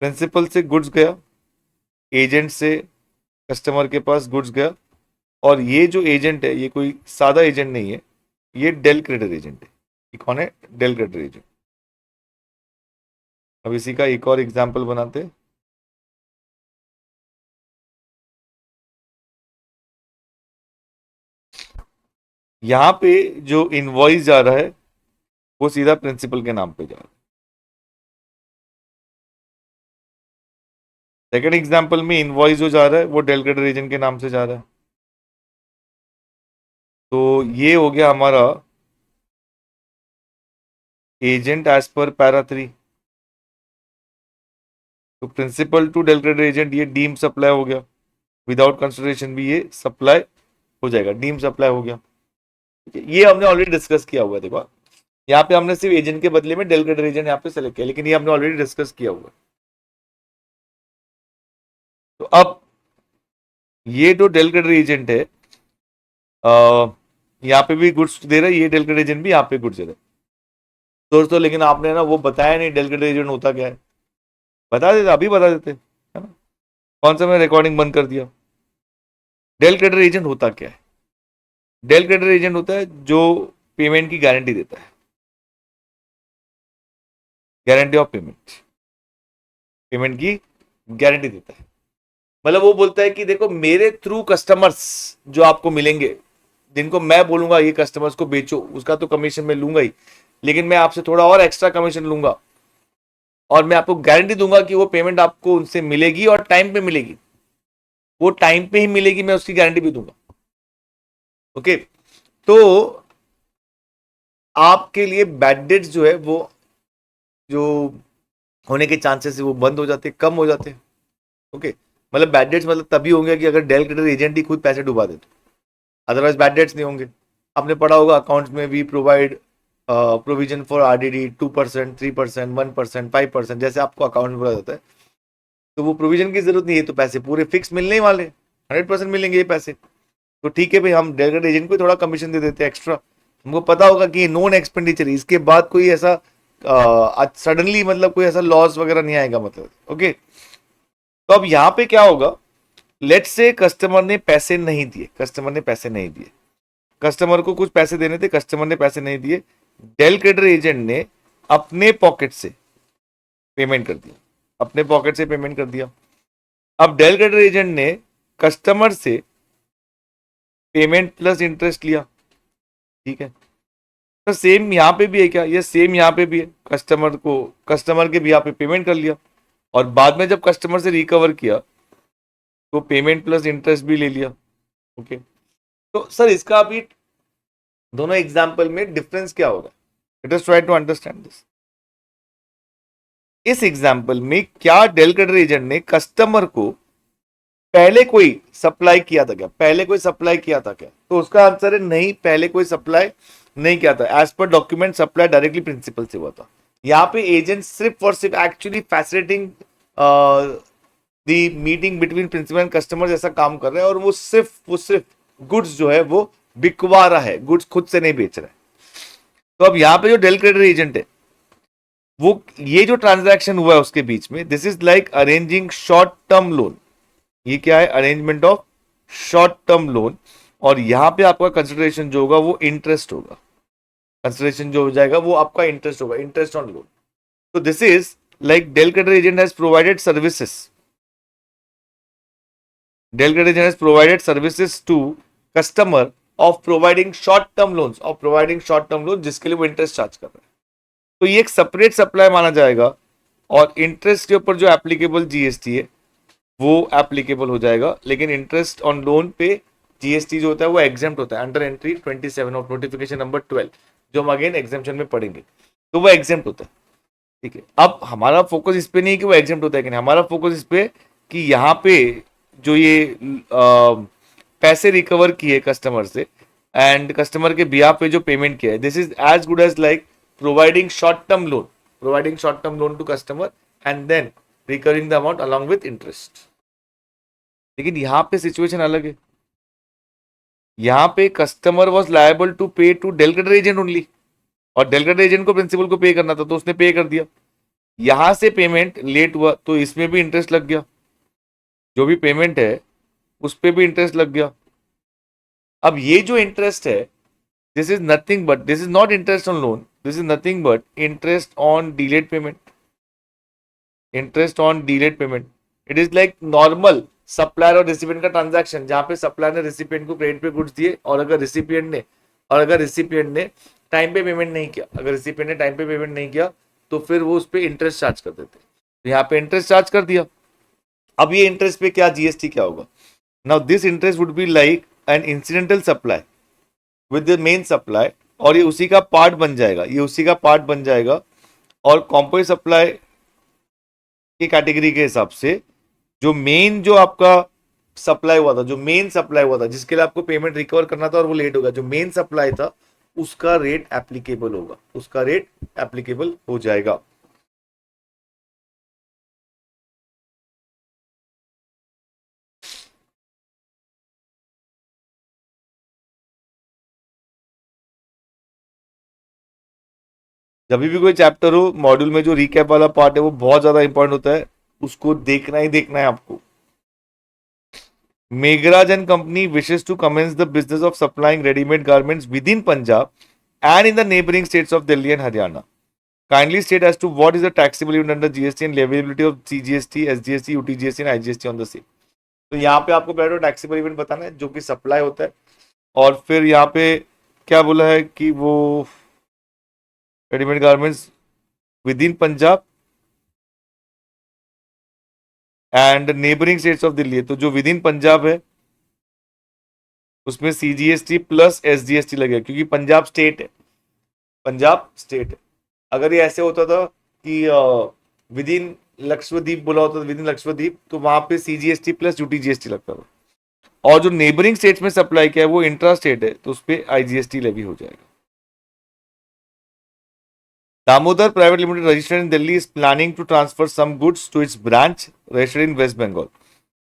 प्रिंसिपल से गुड्स गया, एजेंट से कस्टमर के पास गुड्स गया, और ये जो एजेंट है ये कोई सादा एजेंट नहीं है, ये डेल क्रेडिटर एजेंट है। ये कौन है? Del creditor agent. अब इसी का एक और एग्जाम्पल बनाते हैं। यहां पे जो इनवॉइस जा रहा है वो सीधा प्रिंसिपल के नाम पे जा रहा है। सेकेंड एग्जाम्पल में इनवॉइस जो जा रहा है वो डेल क्रेडिटर एजेंट के नाम से जा रहा है। तो ये हो गया हमारा एजेंट एज पर पैरा 3। तो principal to del credit agent ये डीम सप्लाई हो गया, विदाउट कंसिडरेशन भी ये सप्लाई हो जाएगा, डीम सप्लाई हो गया। ठीक है, ये हमने ऑलरेडी डिस्कस किया हुआ है। देखो यहाँ पे हमने सिर्फ एजेंट के बदले में डेल क्रेडिट एजेंट यहाँ पे सेलेक्ट किया, लेकिन ये हमने ऑलरेडी डिस्कस किया हुआ है। तो अब ये जो डेल क्रेडिट एजेंट है यहाँ पे भी गुड्स दे रहा है, ये डेल क्रेडिट एजेंट भी यहाँ पे गुड्स दे रहा है दोस्तों। लेकिन आपने ना वो बताया नहीं डेल क्रेडिट एजेंट होता क्या है, बता देते अभी बता देते, है ना। कौन सा मैं रिकॉर्डिंग बंद कर दिया। डेल क्रेडिट एजेंट होता क्या है? डेल क्रेडिट एजेंट होता है जो पेमेंट की गारंटी देता है, गारंटी ऑफ पेमेंट, पेमेंट की गारंटी देता है। मतलब वो बोलता है कि देखो मेरे थ्रू कस्टमर्स जो आपको मिलेंगे, जिनको मैं बोलूंगा ये कस्टमर्स को बेचो, उसका तो कमीशन मैं लूंगा ही, लेकिन मैं आपसे थोड़ा और एक्स्ट्रा कमीशन लूंगा और मैं आपको गारंटी दूंगा कि वो पेमेंट आपको उनसे मिलेगी और टाइम पे मिलेगी, वो टाइम पे ही मिलेगी, मैं उसकी गारंटी भी दूंगा। ओके, तो आपके लिए बैड डेट्स जो है वो जो होने के चांसेस है वो बंद हो जाते, कम हो जाते हैं। ओके, मतलब बैड डेट्स मतलब तभी होंगे कि अगर डेल क्रेडिट एजेंट ही खुद पैसे डुबा दे तो, अदरवाइज बैड डेट्स नहीं होंगे। आपने पढ़ा होगा अकाउंट्स में भी प्रोवाइड प्रोविजन फॉर आरडीडी 2%, 3%, 1%, 5%, जैसे आपको अकाउंट में बोला जाता है, तो वो प्रोविजन की जरूरत नहीं है, तो पैसे पूरे फिक्स मिलने ही वाले, 100% मिलेंगे ये पैसे। तो ठीक है भाई, हम डेल क्रेडिट एजेंट को थोड़ा कमीशन दे देते हैं एक्स्ट्रा, हमको पता होगा कि नॉन एक्सपेंडिचर, इसके बाद कोई ऐसा सडनली मतलब कोई ऐसा लॉस वगैरह नहीं आएगा, मतलब। ओके, तो अब यहाँ पे क्या होगा, लेट्स से कस्टमर ने पैसे नहीं दिए, कस्टमर ने पैसे नहीं दिए, कस्टमर को कुछ पैसे देने थे, कस्टमर ने पैसे नहीं दिए, डेल क्रेडिट एजेंट ने अपने पॉकेट से पेमेंट कर दिया, अपने पॉकेट से पेमेंट कर दिया। अब डेल क्रेडिट एजेंट ने कस्टमर से पेमेंट प्लस इंटरेस्ट लिया, ठीक है। तो सेम यहाँ पे भी है क्या? ये सेम यहाँ पे भी है, कस्टमर के भी यहाँ पे पेमेंट कर लिया और बाद में जब कस्टमर से रिकवर किया तो पेमेंट प्लस इंटरेस्ट भी ले लिया। ओके, तो सर इसका अभी दोनों एग्जाम्पल में डिफरेंस क्या होगा? Let us try to understand this. इस एग्जाम्पल में क्या डेल क्रेडिट एजेंट ने कस्टमर को पहले कोई सप्लाई किया था क्या? पहले कोई सप्लाई किया था क्या? तो उसका आंसर है नहीं, पहले कोई सप्लाई नहीं किया था। As per document supply directly principal से हुआ था। यहाँ पे एजेंट सिर्फ और सिर्फ actually facilitating the meeting between principal and customer जैसा काम कर रहा है, और वो सिर्फ गुड्स जो है वो बिकवा रहा है, गुड्स खुद से नहीं बेच रहा है। तो अब यहाँ पे जो डेल क्रेडिट एजेंट है वो, ये जो ट्रांजैक्शन हुआ है उसके बीच में, this is like arranging short term loan. ये क्या है? Arrangement of short term loan. और यहां पे आपका कंसिडरेशन जो होगा वो इंटरेस्ट होगा, कंसिडरेशन जो हो जाएगा वो आपका इंटरेस्ट होगा, इंटरेस्ट ऑन लोन। तो this is like del credit agent has provided services, del credit agent has provided services to customer of providing short term loans, of providing short term loan, जिसके लिए वो interest charge कर रहा है। तो ये एक सेपरेट सप्लाई माना जाएगा और इंटरेस्ट के ऊपर जो एप्लीकेबल जीएसटी है वो एप्लीकेबल हो जाएगा, लेकिन इंटरेस्ट ऑन लोन पे जीएसटी जो होता है वो एग्जेम्प्ट होता है under entry 27 of notification number 12, जो हम अगेन एग्जेम्पशन में पढ़ेंगे, तो वो एग्जेम्प्ट होता है। ठीक है, अब हमारा फोकस इस पे नहीं है कि वो एग्जेम्प्ट होता है कि नहीं, हमारा फोकस इस पे कि यहाँ पे जो ये पैसे रिकवर किए कस्टमर से एंड कस्टमर के बिहाफ पे जो पेमेंट किया है, this is as good as like providing short term loan, providing short term loan to customer and then recovering the amount along with interest. लेकिन यहां पे सिचुएशन अलग है, यहां पे customer was liable to pay to del credit agent only, और del credit agent को principal को पे करना था तो उसने पे कर दिया। यहां से पेमेंट लेट हुआ तो इसमें भी इंटरेस्ट लग गया, जो भी पेमेंट है उस पर भी इंटरेस्ट लग गया। अब ये जो इंटरेस्ट है, this is nothing but, this is not interest on loan, this is nothing but interest on delayed payment, interest on delayed payment. It is like normal supplier और रिसिपिएंट का ट्रांजैक्शन, जहां पे सप्लायर ने recipient को credit पे goods दिए, और अगर रिसिपिएंट ने टाइम पे पेमेंट नहीं किया, अगर रिसिपिएंट ने टाइम पे पेमेंट नहीं किया तो फिर वो उस पर इंटरेस्ट चार्ज कर देते। तो यहाँ पे इंटरेस्ट चार्ज कर दिया। अब ये इंटरेस्ट पे क्या जीएसटी क्या होगा? Now this interest would be like an incidental supply, with the main supply, और ये उसी का पार्ट बन जाएगा, ये उसी का पार्ट बन जाएगा। और कॉम्पोजिट सप्लाई की कैटेगरी के हिसाब से जो आपका सप्लाई हुआ था, जो मेन सप्लाई हुआ था, जिसके लिए आपको पेमेंट रिकवर करना था और वो लेट हो गया, जो मेन सप्लाई था उसका रेट एप्लीकेबल होगा, उसका रेट एप्लीकेबल हो जाएगा। जब भी कोई चैप्टर हो मॉड्यूल में, जो रिकैप वाला पार्ट है वो बहुत ज्यादा इंपॉर्टेंट होता है, उसको देखना ही देखना है आपको। Meghraj and Company wishes to commence the business of supplying ready-made garments within Punjab and in the neighboring states of Delhi and Haryana. Kindly state as to what is the taxable event under GST and leviability of CGST, SGST, UTGST and IGST on the same. तो यहाँ पे आपको पहले taxable event बताना है जो कि supply होता है, और फिर यहाँ पे क्या बोला है कि वो readymade garments with in Punjab and neighbouring states of Delhi. तो जो विद इन पंजाब है उसमें सीजीएसटी प्लस एसजीएसटी लगेगा, क्योंकि पंजाब स्टेट है, पंजाब स्टेट है। अगर ये ऐसे होता था कि विद इन लक्षद्वीप बोला होता था, विद इन लक्षद्वीप, तो वहां पे सीजीएसटी प्लस यूटीजीएसटी लगता था। और जो नेबरिंग स्टेट्स में सप्लाई किया है वो इंट्रा स्टेट है, तो उस पर आईजीएसटी लेवी हो जाएगा। Damodar private limited registered in Delhi is planning to transfer some goods to its branch registered in West Bengal.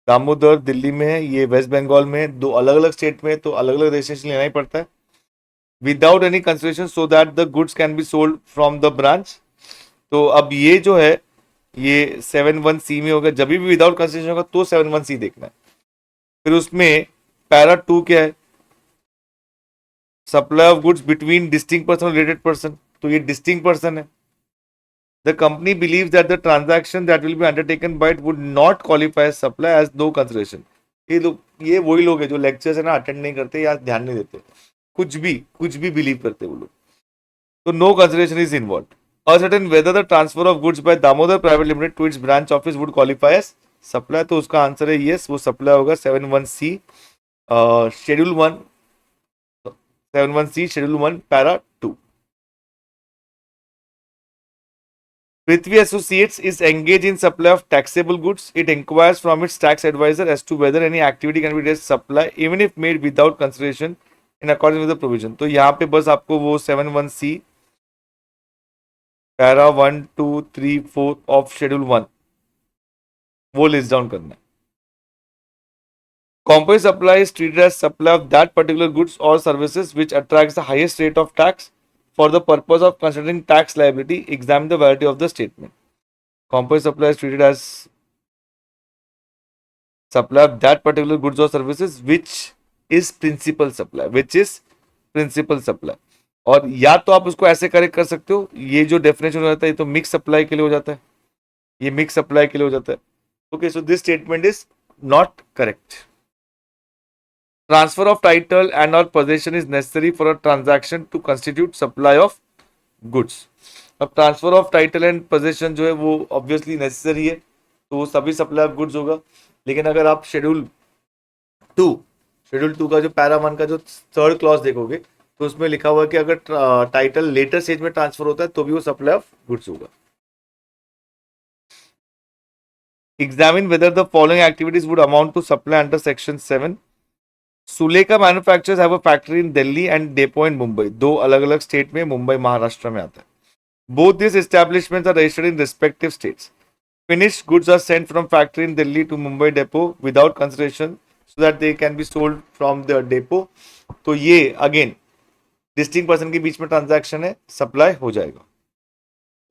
Damodar Delhi में है, ये वेस्ट बंगाल में है, दो अलग अलग स्टेट में, तो अलग अलग रजिस्ट्रेशन लेना ही पड़ता है without any consideration so that the goods can be sold from the branch. तो अब ये जो है ये 7(1)(c) में होगा, जब भी विदाउट कंसिडरेशन होगा तो 7(1)(c) देखना है। फिर उसमें पैरा 2 क्या है, supply of goods between distinct person और रिलेटेड पर्सन, तो ये डिस्टिंक्ट पर्सन है। The company believes that the transaction that will be undertaken by it would not qualify as supply as no consideration. ये वही लोग हैं जो लेक्चर्स है ना अटेंड नहीं करते या ध्यान नहीं देते, कुछ भी बिलीव करते वो लोग। तो no consideration is involve. Ascertain whether the transfer of goods by Damodar Private Limited to its branch office would qualify as supply, तो उसका आंसर है yes, वो सप्लाई होगा 7(1)(c) schedule 1, 7(1)(c) schedule 1 para 2। Prithvi Associates is engaged in supply of taxable goods. It inquires from its tax advisor as to whether any activity can be deemed supply even if made without consideration in accordance with the provision. तो यहाँ पे बस आपको वो 7(1)(c) para 1, 2, 3, 4 of schedule 1 वो list down करना है। Composite supply is treated as supply of that particular goods or services which attracts the highest rate of tax. For the purpose of considering tax liability, examine the validity of the statement. Composite supply is treated as supply of that particular goods or services which is principal supply, which is principal supply. और या तो आप उसको ऐसे correct कर सकते हो, ये जो डेफिनेशन हो जाता है ये तो मिक्स सप्लाई के लिए हो जाता है, ये मिक्स सप्लाई के लिए हो जाता है। Okay, so this statement is not correct. Transfer of title and or possession is necessary for a transaction to constitute supply of goods. अब transfer of title and possession जो है वो ऑब्वियसली नेसेसरी है, तो वो सभी सप्लाई ऑफ गुड्स होगा। लेकिन अगर आप शेड्यूल 2 का जो पैरा 1 का जो थर्ड क्लॉज देखोगे तो उसमें लिखा हुआ है कि अगर टाइटल लेटर स्टेज में ट्रांसफर होता है तो भी वो सप्लाई ऑफ गुड्स होगा। Examine whether the following activities would amount to supply under section 7। Sulekha manufacturers have a factory in Delhi and depot in Mumbai, दो अलग अलग स्टेट में, मुंबई महाराष्ट्र में आता है। Both this establishments are registered in respective states. Finished goods are sent from factory in Delhi to Mumbai depot without consideration so that they can be sold from the depot. तो ये again distinct person के बीच में transaction है, supply हो जाएगा।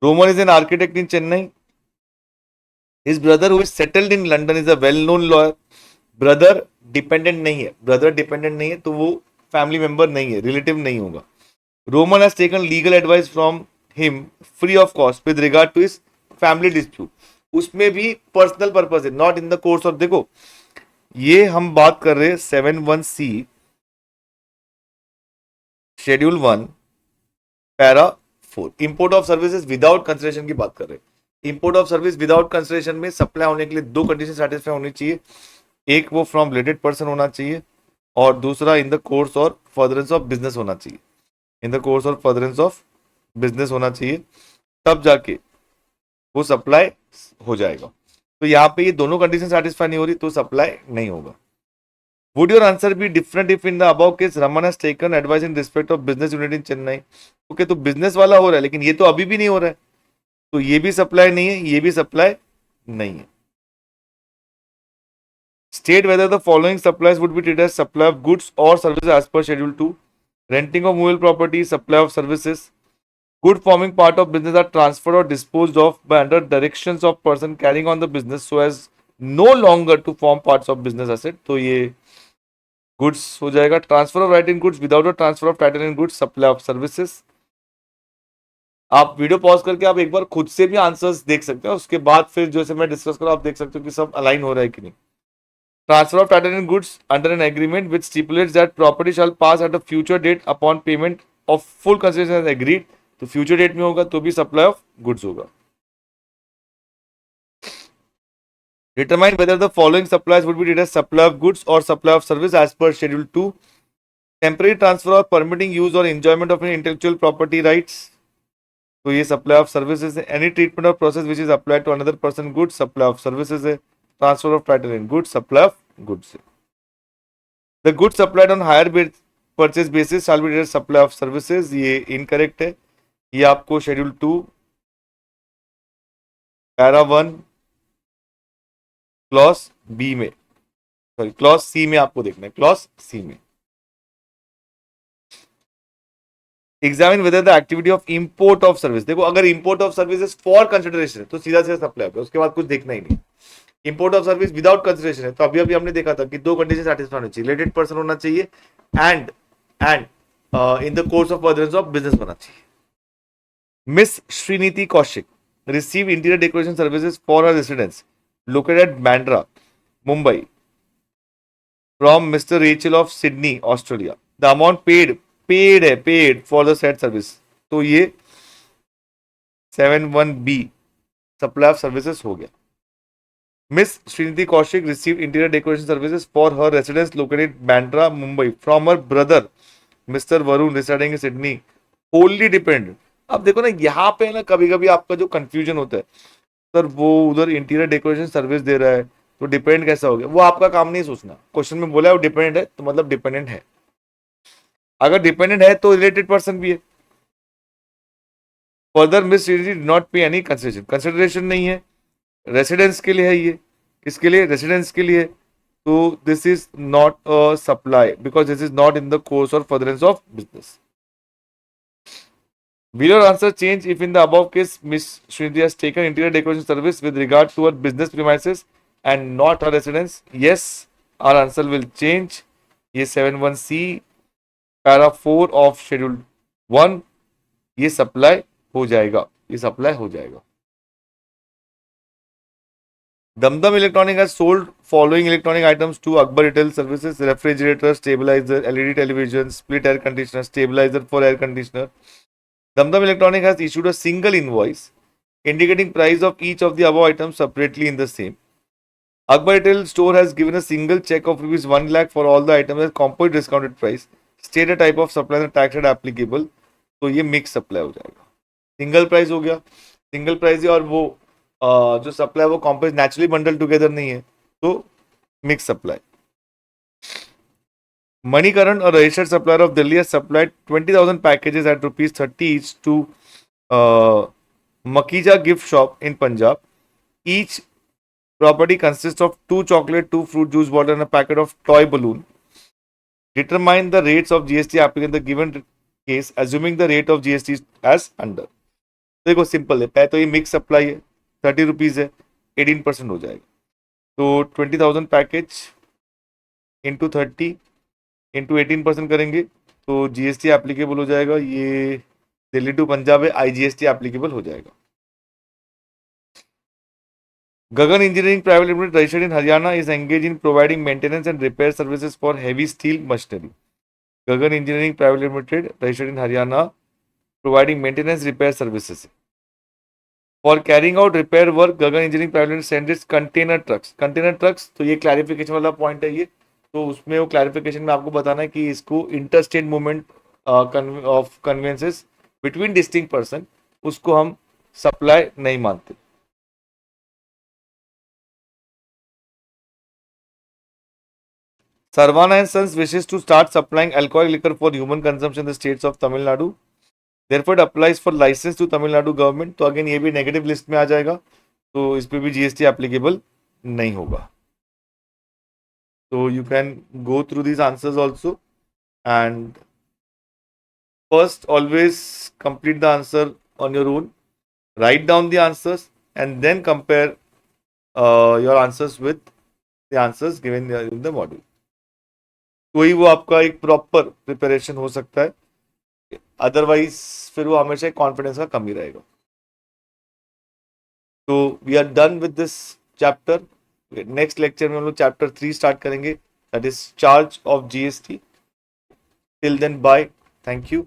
Roman is an architect in Chennai. His brother who is settled in London is a well known lawyer. Brother dependent नहीं है, तो वो फैमिली मेंबर नहीं है, रिलेटिव नहीं होगा। Roman has taken legal advice from him free of cost with regard to his family dispute. उसमें भी पर्सनल पर्पस है, not in the course of. देखो ये हम बात कर रहे हैं 7(1)(c) schedule 1 para 4, import of services without consideration की बात कर रहे हैं। Import of service without consideration में सप्लाई होने के लिए दो कंडीशन सेटिस्फाई होनी चाहिए। एक वो फ्रॉम रिलेटेड पर्सन होना चाहिए और दूसरा इन the course or furtherance of business होना चाहिए, इन the course or furtherance of business होना चाहिए, तब जाके वो सप्लाई हो जाएगा। तो यहाँ पे ये दोनों कंडीशन सेटिस्फाई नहीं हो रही तो सप्लाई नहीं होगा। Would your answer be different if in the above case Raman has taken advice in respect of business unit in Chennai? Okay, तो बिजनेस वाला हो रहा है लेकिन ये तो अभी भी नहीं हो रहा है, तो ये भी सप्लाई नहीं है, ये भी सप्लाई नहीं है। State whether the following supplies would be treated as supply of goods or services as per Schedule 2. Renting of movable property, supply of services. Good forming part of business are transferred or disposed of by under directions of person carrying on the business so as no longer to form parts of business asset. तो ये goods हो जाएगा. Transfer of right in goods without a transfer of title in goods, supply of services. आप video pause करके आप एक बार खुद से भी आंसर्स देख सकते हैं, उसके बाद फिर जैसे मैं डिस्कस करूँ आप देख सकते हो कि सब अलाइन हो रहा है कि नहीं. Transfer of title and goods under an agreement which stipulates that property shall pass at a future date upon payment of full consideration as agreed. तो future date में होगा तो भी supply of goods होगा. Determine whether the following supplies would be treated as supply of goods or supply of service as per Schedule 2. Temporary transfer or permitting use or enjoyment of intellectual property rights. तो ये supply of services है. Any treatment or process which is applied to another person goods, supply of services है. Transfer of title in goods, supply of goods है. The goods supplied on higher purchase basis shall be treated as supply of services. ये incorrect है, ये आपको schedule 2 para 1 clause B में, sorry clause C में आपको देखना है, क्लॉज सी में. Examine whether the activity of import of service. देखो अगर import of services for consideration है तो सीधा सीधा सप्लाई होगा, उसके बाद कुछ देखना ही नहीं. Import of service without consideration है तो अभी अभी हमने देखा था कि दो कंडीशन सेटिस्फाई होनी चाहिए, रिलेटेड पर्सन होना चाहिए and in the course of furtherance of business होना चाहिए. Miss Shriniti Kaushik receive interior decoration services for her residence located at Bandra, Mumbai, from Mr. Rachel of Sydney, Australia. The amount paid for the said service. तो ये 71B supply of services हो गया. Miss Srinidhi Kaushik received interior decoration services for her residence located Bandra, Mumbai, from her brother, Mr. Varun, residing in Sydney. Wholly dependent. अब देखो ना यहाँ पे ना कभी कभी आपका जो कंफ्यूजन होता है, सर वो उधर इंटीरियर डेकोरेशन सर्विस दे रहा है तो डिपेंडेंट कैसा हो गया, वो आपका काम नहीं सोचना. क्वेश्चन में बोला है वो डिपेंडेंट है तो मतलब डिपेंडेंट है. अगर डिपेंडेंट है तो रिलेटेड पर्सन भी है. फर्दर मिस डिड नॉट पे एनी कंसिडरेशन, कंसिडरेशन नहीं है, रेसिडेंस के लिए है ये. किसके लिए? रेसिडेंस के लिए. तो this is not a supply because this is not in the course or furtherance of business. Will your answer change if in the above case Miss Srinidhi has taken interior decoration service with regard to her business premises and not her residence? Yes, our answer will change. ये 71C para 4 of schedule 1 ये supply हो जाएगा, ये supply हो जाएगा. Damdam Electronic has sold following electronic items to Akbar Retail Services: refrigerator, stabilizer, LED television, split air conditioner, stabilizer for air conditioner. Damdam Electronic has issued a single invoice indicating price of each of the above items separately in the same. Akbar Retail Store has given a single check of rupees 1 lakh for all the items at composite discounted price. State a type of supply and tax rate applicable. तो ये mix supply हो जाएगा. Single price हो गया, single price है और वो जो सप्लाई वो कॉम्पोजिट नेचुरली बंडल टुगेदर नहीं है तो mix supply. Manikaran, a registered supplier of Delhi, has supplied 20,000 packages at rupees 30 each to Makija gift shop in Punjab. Each property consists of 2 chocolate, 2 fruit juice bottle and a packet of toy balloon. Determine the rates of GST applicable in the given case, assuming the rate of GST as under. देखो simple है, पहले तो ये mix supply है, 30 rupees है, 18% हो जाएगा. तो 20,000 पैकेज इंटू 30 इंटू 18% करेंगे तो जीएसटी एप्लीकेबल हो जाएगा. ये दिल्ली टू पंजाब है, आईजीएसटी एप्लीकेबल हो जाएगा. Gagan engineering private limited registered in Haryana is engage in providing maintenance and repair services for heavy steel machinery. Gagan engineering private limited registered in Haryana providing maintenance repair services. For carrying out repair work Gagan engineering private limited send its container trucks. Container trucks तो ये clarification वाला point है. ये तो उसमें वो clarification में आपको बताना है कि इसको interstate movement of conveyances between distinct person, उसको हम सप्लाई नहीं मानते. Sarvana and Sons wishes to start supplying alcoholic liquor for human consumption in the states of Tamil Nadu. Therefore, it applies for license to Tamil Nadu government. तो again ये भी negative list में आ जाएगा, तो इस पे भी जीएसटी एप्लीकेबल नहीं होगा. So you can go through these answers also, and first always complete the answer on your own. Write down the answers and then compare your answers with the answers given in the module. तो ही वो आपका एक proper preparation हो सकता है, otherwise फिर वो हमेशा कॉन्फिडेंस का कमी रहेगा. तो we are done with this chapter. Next lecture में हम लोग चैप्टर 3 स्टार्ट करेंगे, that is charge of GST. Till then bye, thank you.